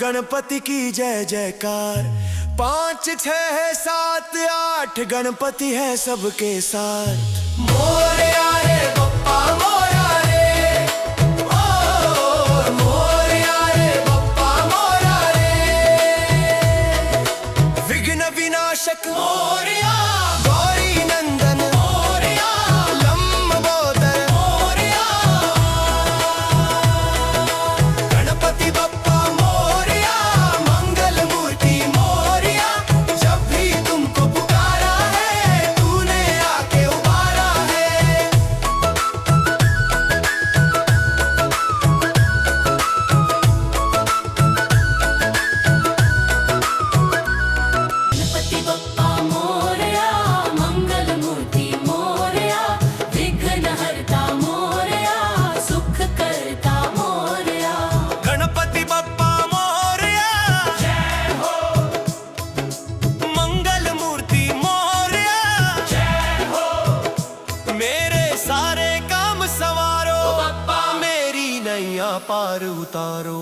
गणपति की जय जयकार। 5 6 7 8 गणपति है सबके साथ। मोरया रे बप्पा मोरया रे, ओ मोरया रे बप्पा मोरया रे। विघ्न विनाशक मोरया, गौरी नंदन मोरया, लंबोदर मोरया। गणपति बप्पा मोरया, मंगल मूर्ति मोरया। जब भी तुमको पुकारा है, तूने आके उबारा है। गणपति बप्पा मोरया, मंगल मूर्ति मोरया। विघ्न हरता मोरया, सुख करता मोरया। गणपति बप्पा मोरया, जय हो। मंगल मूर्ति मोरया, जय हो। मेरे सारे काम सवारो, बप्पा मेरी नैया पार उतारो।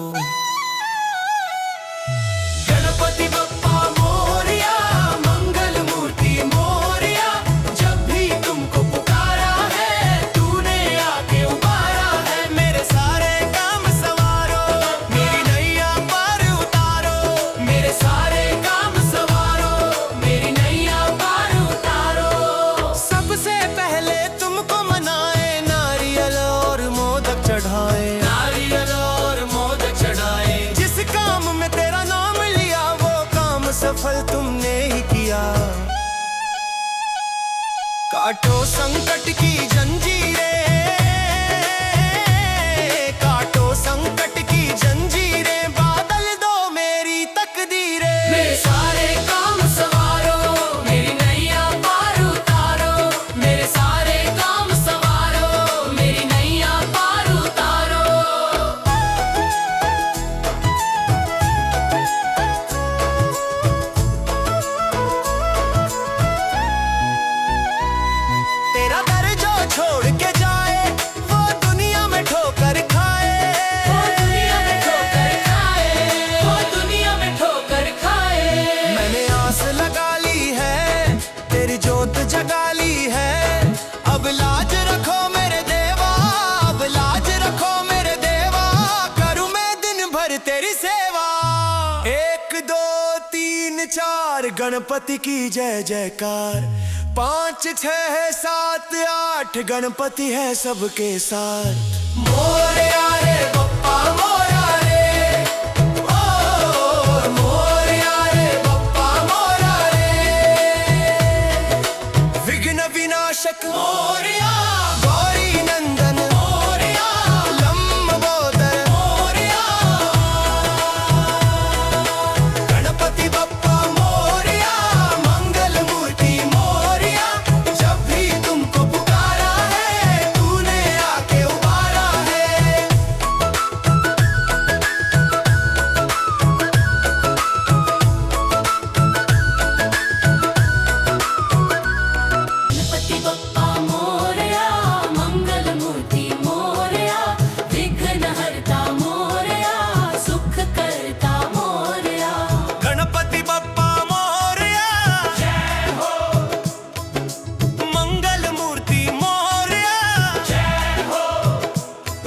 गणपति बप्पा मोरया, मंगल मूर्ति मोरया। जब भी तुमको पुकारा है, तूने आके उबारा है। मेरे सारे काम सवारो, मेरी नैया पार उतारो। मेरे सारे काम सवारो, मेरी नैया पार उतारो। सबसे पहले तुमको मनाए, नारियल और मोदक चढ़ाए। नारियल और मोदक चढ़ाए। जिस काम में तेरा नाम लिया, वो काम सफल तुमने ही किया। काटो संकट की जंजीरें, काटो संकट की जंजीरें। बादल दो मेरी तकदीरें। मेरे सारे काम सवारो, मेरी नैया पार उतारो। मेरे सारे काम सवारो, मेरी नैया पार उतारो। तेरा दर जो छोड़ के जाए, वो दुनिया में ठोकर खाए। वो दुनिया में ठोकर खाए, वो दुनिया में ठोकर खाए। मैंने आस लगा ली है, तेरी जोत जगा ली है। अब लाज रखो मेरे देवा, अब लाज रखो मेरे देवा। करूं मैं दिन भर तेरी सेवा। 1 2 3 4 गणपति की जय जयकार। 5 6 7 8 गणपति है सबके साथ। मोरया रे बप्पा मोरया रे, ओ मोरया रे बप्पा मोरया रे। विघ्न विनाशक मोरया, गौरी नंदन मोरया, लंबोदर मोरया। गणपति बप्पा मोरया, मंगल मूर्ति मोरया। जब भी तुमको पुकारा है, तूने आके उबारा है। गणपति बप्पा मोरया, मंगल मूर्ति मोरया। विघ्न हरता मोरया, सुख करता मोरया। गणपति बप्पा मोरया, जय हो। मंगल मूर्ति मोरया, जय हो।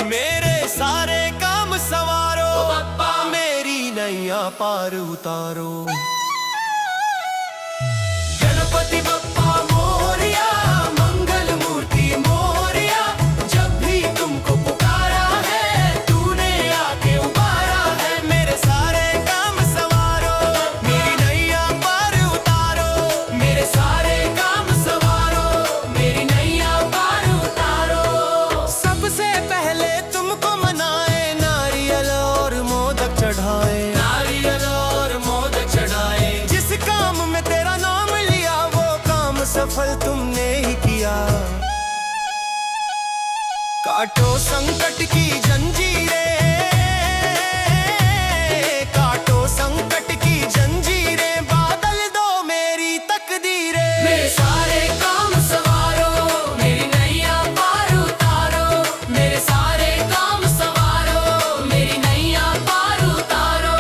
मेरे सारे काम सवारो, बप्पा मेरी नैया पार उतारो। गणपति बप्पा मोरया, मंगल मूर्ति मोरया। जब भी तुमको पुकारा है, तूने आके उबारा है। मेरे सारे काम सवारो, मेरी नैया पार उतारो। मेरे सारे काम सवारो, मेरी नैया पार उतारो। सबसे पहले तुमको मनाए, नारियल और मोदक चढ़ाए। नारियल और मोदक चढ़ाए। जिस काम में तेरा नाम लिया, वो काम सफल तुमने ही किया। काटो संकट की जंजीरें, काटो संकट की जंजीरें। बादल दो मेरी तकदीरें। मेरे सारे काम सवारो, मेरी नैया पार उतारो। मेरे सारे काम सवारो, मेरी नैया पार उतारो।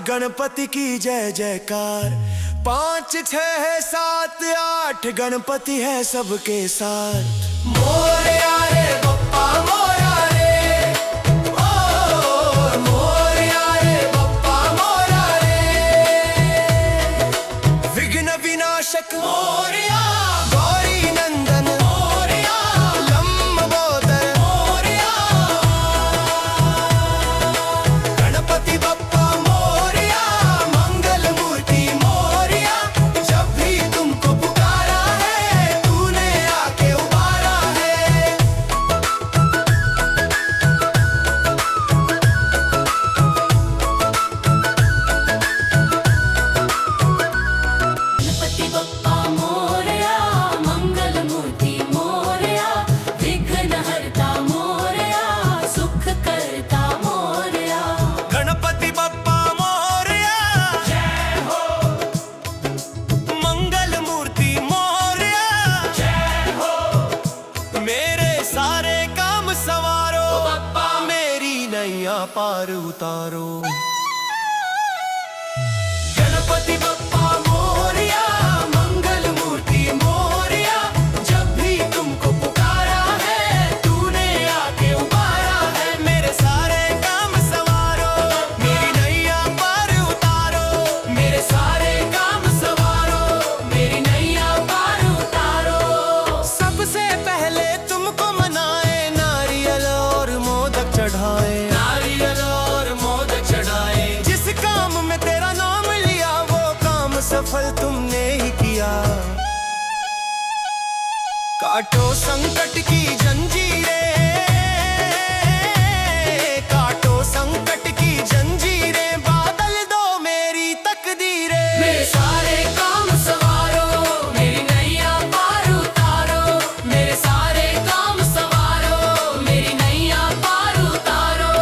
गणपति की जय जयकार। 5 6 7 8 गणपति है सबके साथ। मोरया रे बप्पा मोरया रे, ओ मोरया रे बप्पा मोरया रे। विघ्न विनाशक मोरया, गौरी नंदन मोरया, लंबोदर मोरया। गणपति बप्पा मोरया, मंगल मूर्ति मोरया। जब भी तुमको पुकारा है, तूने आके उबारा है। गणपति बप्पा मोरया, मंगल मूर्ति मोरया। विघ्न हरता मोरया, सुख करता मोरया। गणपति बप्पा मोरया, जय हो। मंगल मूर्ति मोरया, जय हो। मेरे सारे काम सवारो, बप्पा मेरी नैया पार उतारो। गणपति बप्पा मोरया, मंगल मूर्ति मोरया। जब भी तुमको पुकारा है, तूने आके उबारा है। मेरे सारे काम सवारो, मेरी नैया पार उतारो। मेरे सारे काम सवारो, मेरी नैया पार उतारो। सबसे पहले तुमको मनाए, नारियल और मोदक चढ़ाए। नारियल और मोदक चढ़ाए। जिस काम में तेरा नाम लिया, वो काम सफल तुमने ही किया। काटो संकट की जंजीरें, काटो संकट की जंजीरें। बादल दो मेरी तकदीरें। मेरे सारे काम सवारो, मेरी नैया पार उतारो। मेरे सारे काम सवारो, मेरी नैया पार उतारो।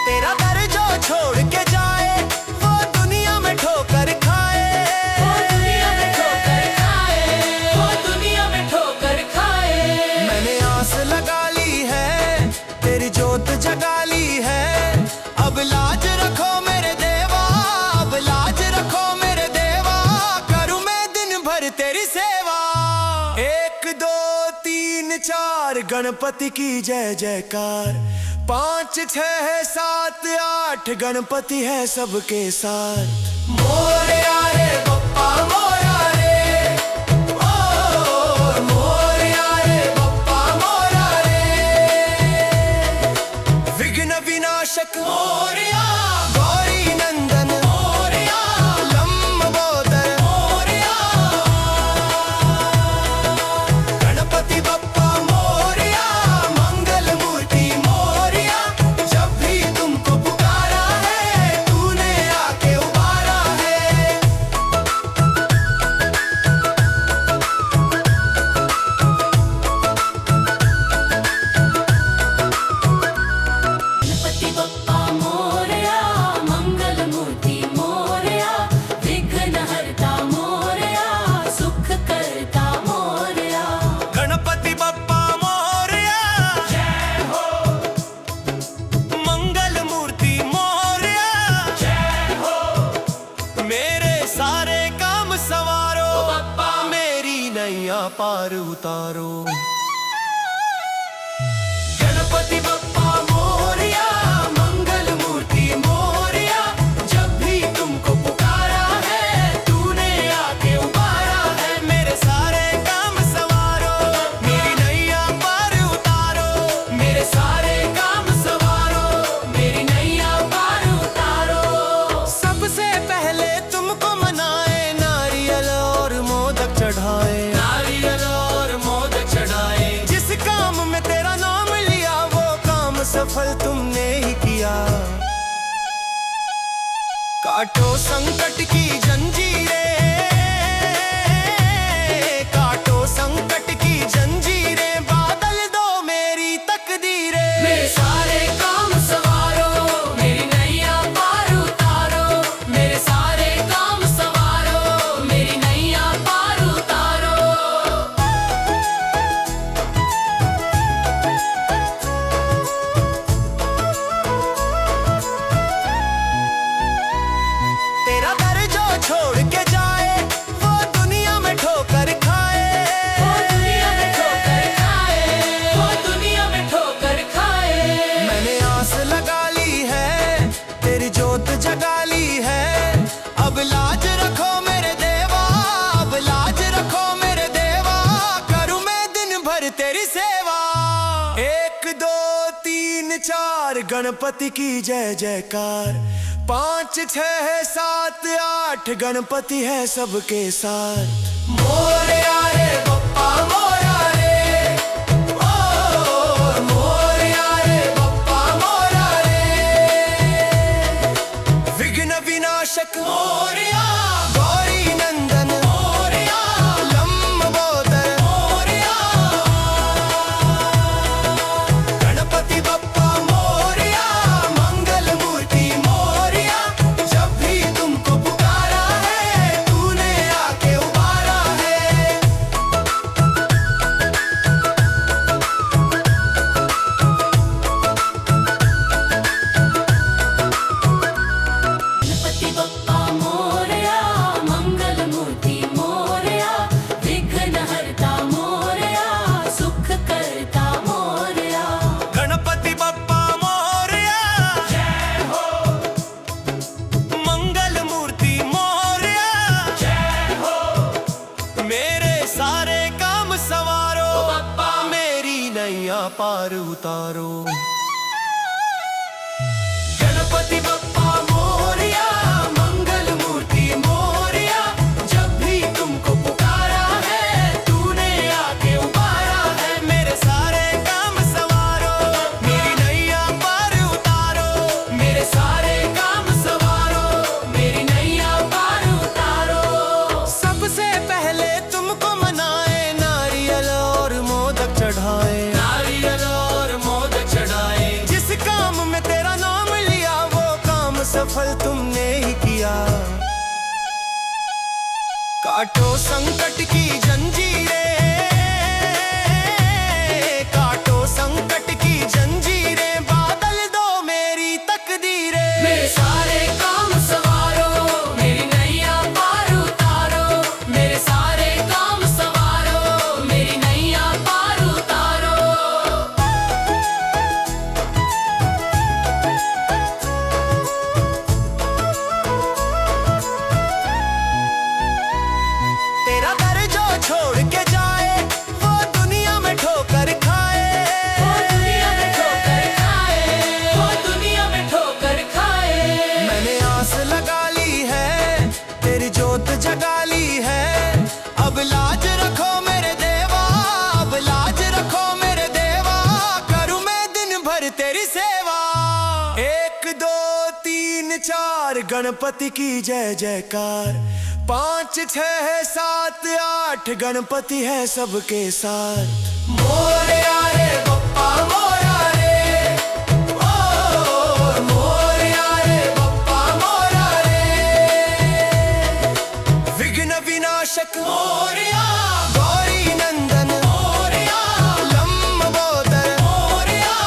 तेरा दर जो छोड़ के जाए, वो दुनिया में ठोकर खाए। वो दुनिया में ठोकर खाए, वो दुनिया में ठोकर खाए। मैंने आस लगा ली है, तेरी जोत जगा ली है। अब लाज रखो मेरे देवा, अब लाज रखो मेरे देवा। करूं मैं दिन भर तेरी सेवा। 1 2 3 4 गणपति की जय जयकार। 5 6 7 8 गणपति है सबके साथ। मोरया रे बप्पा मोरया रे, ओ मोरया रे बप्पा मोरया रे। विघ्न विनाशक मोरया, गौरी नंदन मोरया, लंबोदर मोरया। गणपति बप्पा मोरया, मंगल मूर्ति मोरया। जब भी तुमको पुकारा है, तूने आके उबारा है। गणपति बप्पा मोरया, मंगल मूर्ति मोरया। विघ्न हरता मोरया, सुख करता मोरया। गणपति बप्पा मोरया, जय हो। मंगल मूर्ति मोरया, जय हो। मेरे सारे काम सवारो, बप्पा मेरी नैया पार उतारो। गणपति बप्पा मोरया, मंगल मूर्ति मोरया। जब भी तुमको पुकारा है, तूने आके उबारा है। मेरे सारे काम सवारो, मेरी नैया पार उतारो। मेरे सारे काम सवारो, मेरी नैया पार उतारो। सबसे पहले तुमको मनाए, नारियल और मोदक चढ़ाए। नारियल और मोदक चढ़ाए। जिस काम में तेरा नाम लिया, वो काम सफल तुमने ही किया। काटो संकट की जंजीरें, काटो संकट की जंजीरें। बादल दो मेरी तकदीरें। मेरे सारे काम सवारो, मेरी नैया पार उतारो। मेरे सारे काम सवारो, मेरी नैया पार उतारो। चार गणपति की जय जयकार। 5 6 7 8 गणपति है सबके साथ। मोरया रे बप्पा मोरया रे, ओ मोरया रे बप्पा मोरया रे। विघ्न विनाशक मोरया, गौरी नंदन मोरया, लंबोदर मोरया। गणपति बप्पा मोरया, मंगल मूर्ति मोरया। जब भी तुमको पुकारा है, तूने आके उबारा है। गणपति बप्पा मोरया, मंगल मूर्ति मोरया। विघ्नहर्ता मोरया, सुख करता मोरया। गणपति बप्पा मोरया, जय हो। मंगल मूर्ति मोरया, जय हो। मेरे सारे काम सवारो, बप्पा मेरी नैया पार उतारो। गणपति बप्पा मोरया, मंगल मूर्ति मोरया। जब भी तुमको पुकारा है, तूने आके उबारा है। मेरे सारे काम सवारो, मेरी नैया पार उतारो। मेरे सारे काम सवारो, मेरी नैया पार उतारो। सबसे पहले तुमको मनाए, नारियल और मोदक चढ़ाए। नारियल और मोदक चढ़ाए। जिस काम में तेरा नाम लिया, वो काम सफल तुमने ही किया। काटो संकट की जंजीरें, काटो संकट की जंजीरें। बादल दो मेरी तकदीरें। मेरे सारे काम सवारो, मेरी नैया पार उतारो। मेरे सारे काम सवारो, मेरी नैया पार उतारो। तेरा दर जो छोड़ के जाए, वो दुनिया में ठोकर खाए। वो दुनिया में ठोकर खाए, वो दुनिया में ठोकर खाए। मैंने आस लगा ली है, तेरी जोत जगा ली है। अब लाज रखो मेरे देवा, अब लाज रखो मेरे देवा। करूं मैं दिन भर तेरी सेवा। 1 2 3 4 गणपति की जय जयकार। 5 6 7 8 गणपति है सबके साथ। मोरया रे बप्पा मोरया रे, ओ मोरया रे बप्पा मोरया रे। विघ्न विनाशक मोरया, गौरी नंदन मोरया, लंबोदर मोरया।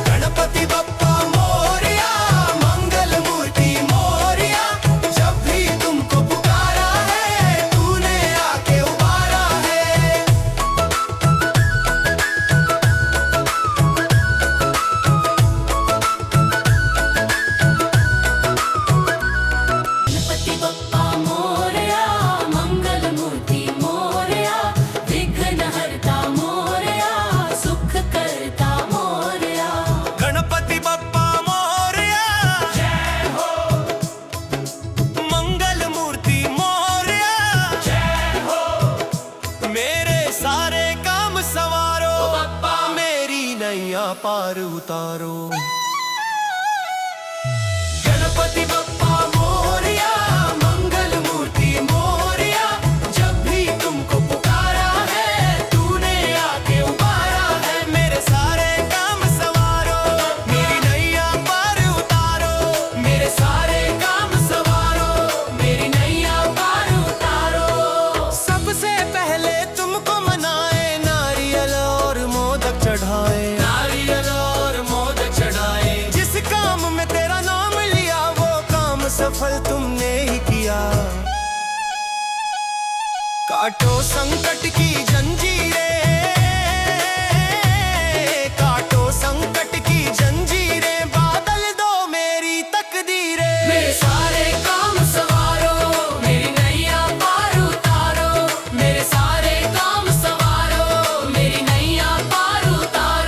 गणपति बप्पा मोरया, मंगल मूर्ति मोरया। जब भी तुमको पुकारा है, तूने आके उबारा है। गणपति बप्पा मोरया, मंगल मूर्ति मोरया। विघ्नहर्ता मोरया, सुख करता मोरया। गणपति बप्पा मोरया, जय हो। मंगल मूर्ति मोरया, जय हो। मेरे सारे काम सवारो, बप्पा मेरी नैया पार उतारो। गणपति बप्पा मोरया, मंगल मूर्ति मोरया। जब भी तुमको पुकारा है, तूने आके उबारा है। मेरे सारे काम सवारो, मेरी नैया पार उतारो। मेरे सारे काम सवारो, मेरी नैया पार उतारो। सबसे पहले तुमको मनाए, नारियल और मोदक चढ़ाए। नारियल और मोदक चढ़ाए। जिस काम में तेरा नाम लिया, वो काम सफल तुमने ही किया। काटो संकट की जंजीरें, काटो संकट की जंजीरें। बादल दो मेरी तकदीरें। मेरे सारे काम सवारो, मेरी नैया पार उतारो। मेरे सारे काम सवारो, मेरी नैया पार उतारो।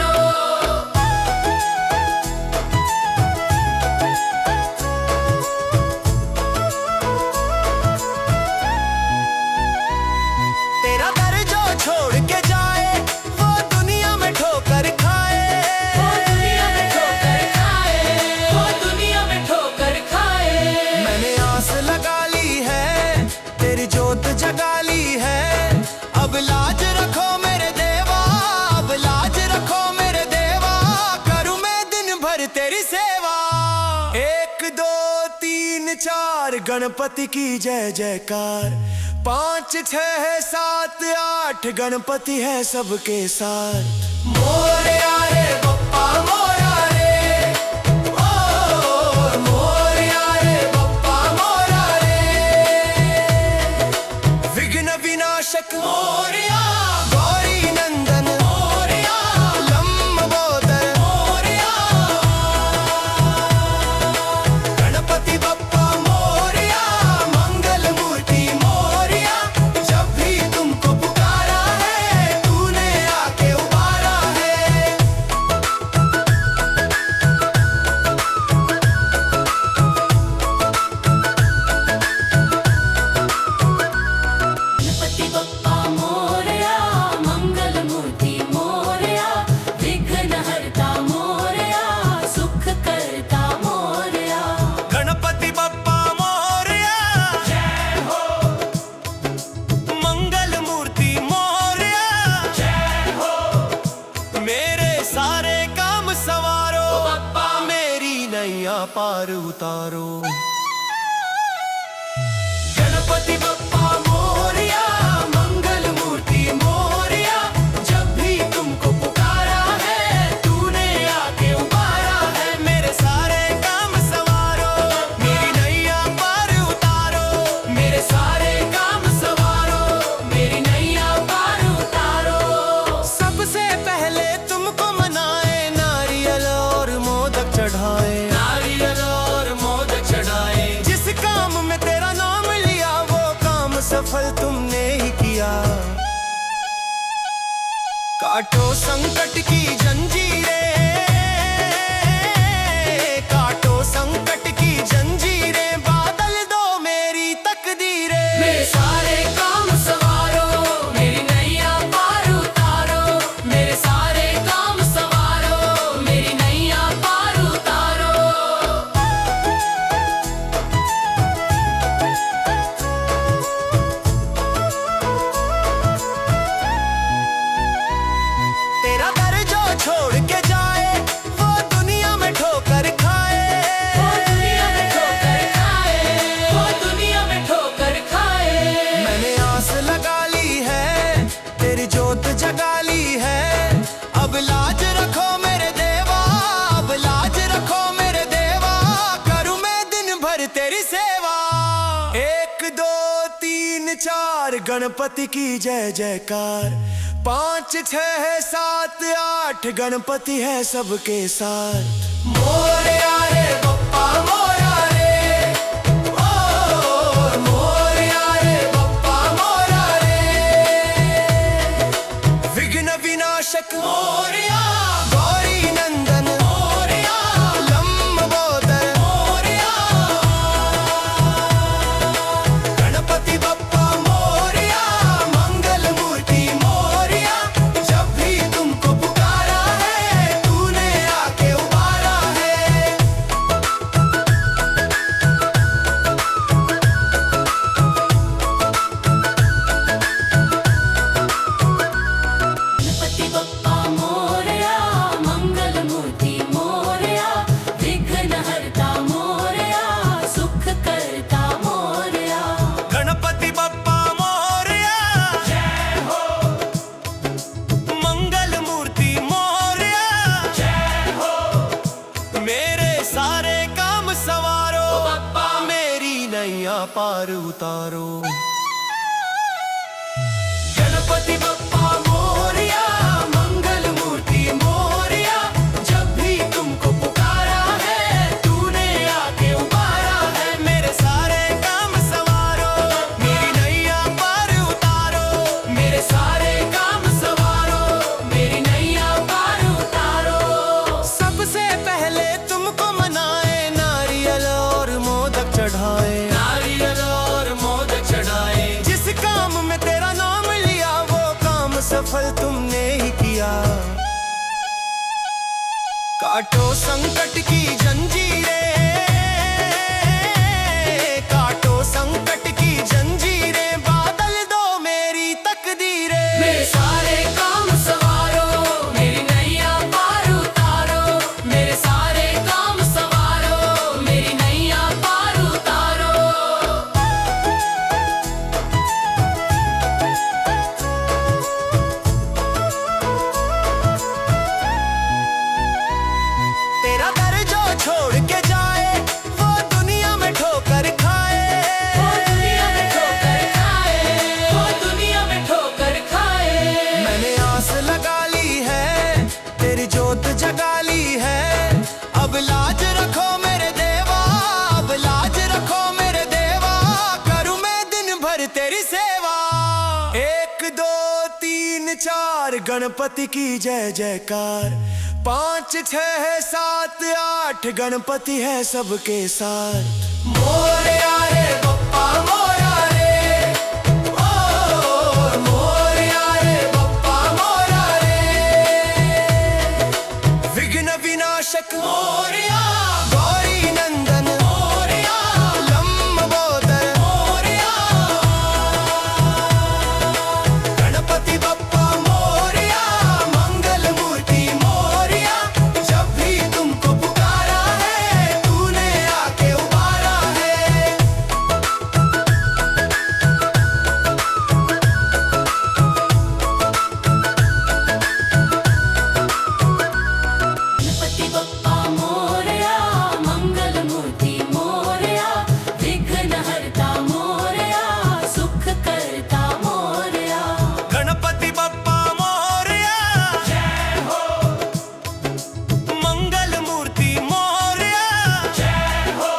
गणपति की जय जयकार। 5 6 7 8 गणपति है सबके साथ। मोरया रे बप्पा मोरया रे, ओ मोरया रे बप्पा मोरया रे। विघ्न विनाशक मोरया, गौरी नंदन मोरया, लंबोदर मोरया। गणपति बप्पा मोरया, मंगल मूर्ति मोरया। जब भी तुमको पुकारा है, तूने आके उबारा है। गणपति बप्पा मोरया, मंगल मूर्ति मोरया। विघ्न हरता मोरया, सुख करता मोरया। गणपति बप्पा मोरया, जय हो। मंगल मूर्ति मोरया, जय हो। मेरे सारे काम सवारो, बप्पा मेरी नैया पार उतारो। गणपति बप्पा मोरया, मंगल मूर्ति मोरया। जब भी तुमको पुकारा है, तूने आके उबारा है। मेरे सारे काम सवारो, मेरी नैया पार उतारो। मेरे सारे काम सवारो, मेरी नैया पार उतारो। सबसे पहले तुमको मनाए, नारियल और मोदक चढ़ाए। नारियल और मोदक चढ़ाए। जिस काम में तेरा नाम लिया, वो काम सफल तुमने ही किया। काटो संकट की जंजीरें, काटो संकट की जंजीरें। बादल दो मेरी तकदीरें। मेरे सारे काम सवारो, मेरी नैया पार उतारो। मेरे सारे काम सवारो, मेरी नैया पार उतारो। तेरा दर जो छोड़ के जाए, वो दुनिया में ठोकर खाए। वो दुनिया में ठोकर खाए, वो दुनिया में ठोकर खाए। मैंने आस लगा ली है, तेरी जोत जगा ली है। अब लाज रखो मेरे देवा, अब लाज रखो मेरे देवा। करूं मैं दिन भर तेरी सेवा। 1 2 3 4 गणपति की जय जयकार। 5 6 7 8 गणपति है सबके साथ। मोरया रे बप्पा मोरया रे, ओ मोरया रे बप्पा मोरया रे। विघ्न विनाशक मोरया, गौरी नंदन मोरया, लंबोदर मोरया। गणपति बप्पा मोरया, मंगल मूर्ति मोरया। जब भी तुमको पुकारा है, तूने आके उबारा है। गणपति बप्पा मोरया, मंगल मूर्ति मोरया। विघ्न हरता मोरया, सुख करता मोरया। गणपति बप्पा मोरया, जय हो। मंगल मूर्ति मोरया, जय हो। मेरे सारे काम सवारो, बप्पा मेरी नैया पार उतारो। गणपति बप्पा मोरया, मंगल मूर्ति मोरया। जब भी तुमको पुकारा है, तूने आके उबारा है। मेरे सारे काम सवारो, मेरी नैया पार उतारो। मेरे सारे काम सवारो, मेरी नैया पार उतारो। सबसे पहले तुमको मनाए, नारियल और मोदक चढ़ाए। नारियल और मोदक चढ़ाए। जिस काम में तेरा नाम लिया, वो काम सफल तुमने ही किया। काटो संकट की जंजीरें, काटो संकट की जंजीरें। बादल दो मेरी तकदीरें। मेरे सारे काम सवारो, मेरी नैया पार उतारो। मेरे सारे काम सवारो, मेरी नैया पार उतारो। दो तीन चार गणपति की जय जयकार। 5 6 7 8 गणपति है सबके साथ। मोरया रे बप्पा मोरया रे, ओ मोरया रे बप्पा मोरया रे। विघ्न विनाशक मोरया, गौरी नंदन मोरया, लंबोदर मोरया। गणपति बप्पा मोरया, मंगल मूर्ति मोरया। जब भी तुमको पुकारा है, तूने आके उबारा है। गणपति बप्पा मोरया, मंगल मूर्ति मोरया। विघ्न हरता मोरया, सुख करता मोरया। गणपति बप्पा मोरया, जय हो। मंगल मूर्ति मोरया, जय हो।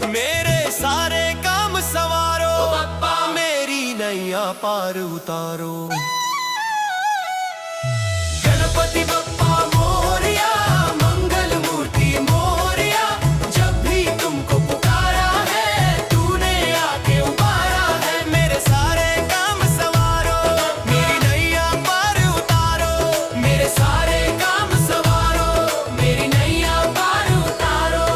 मेरे सारे काम सवारो, बप्पा मेरी नैया पार उतारो। गणपति बप्पा मोरया, मंगल मूर्ति मोरया। जब भी तुमको पुकारा है, तूने आके उबारा है। मेरे सारे काम सवारो, मेरी नैया पार उतारो। मेरे सारे काम सवारो, मेरी नैया पार उतारो।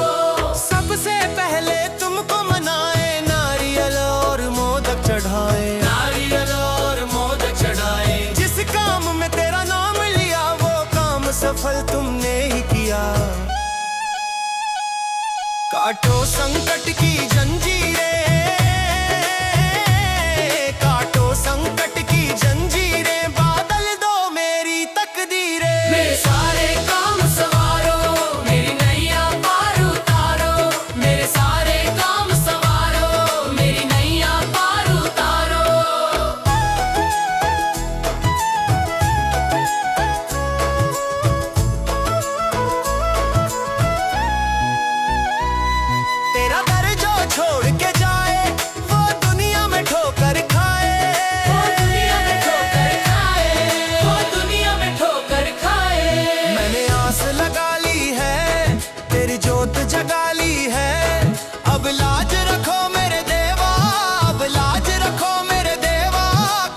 सबसे पहले तुमको मनाए, नारियल और मोदक चढ़ाए। नारियल और मोदक चढ़ाए। जिस काम में तेरा नाम लिया, वो काम सफल तुमने ही किया। काटो संकट की जंजीरें, काटो संकट की जंजीरें। बादल दो मेरी तकदीरें। मेरे सारे काम सवारो, मेरी नैया पार उतारो। मेरे सारे काम सवारो, मेरी नैया पार उतारो। तेरा दर जो छोड़ के जाए, वो दुनिया में ठोकर खाए। वो दुनिया में ठोकर खाए, वो दुनिया में ठोकर खाए। मैंने आस लगा ली है, तेरी जोत जगा ली है। अब लाज रखो मेरे देवा, अब लाज रखो मेरे देवा।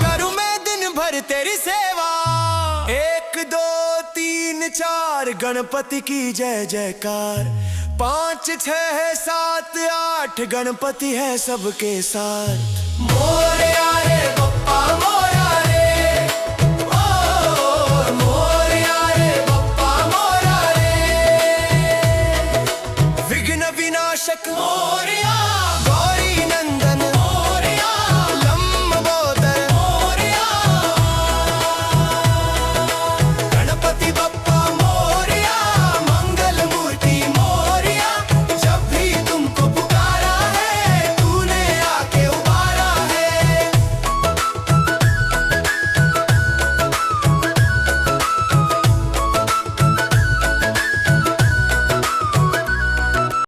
करूं मैं दिन भर तेरी सेवा। 1 2 3 4 गणपति की जय जयकार। 5 6 7 8 गणपति है सबके साथ। मोरया रे बप्पा मोरया।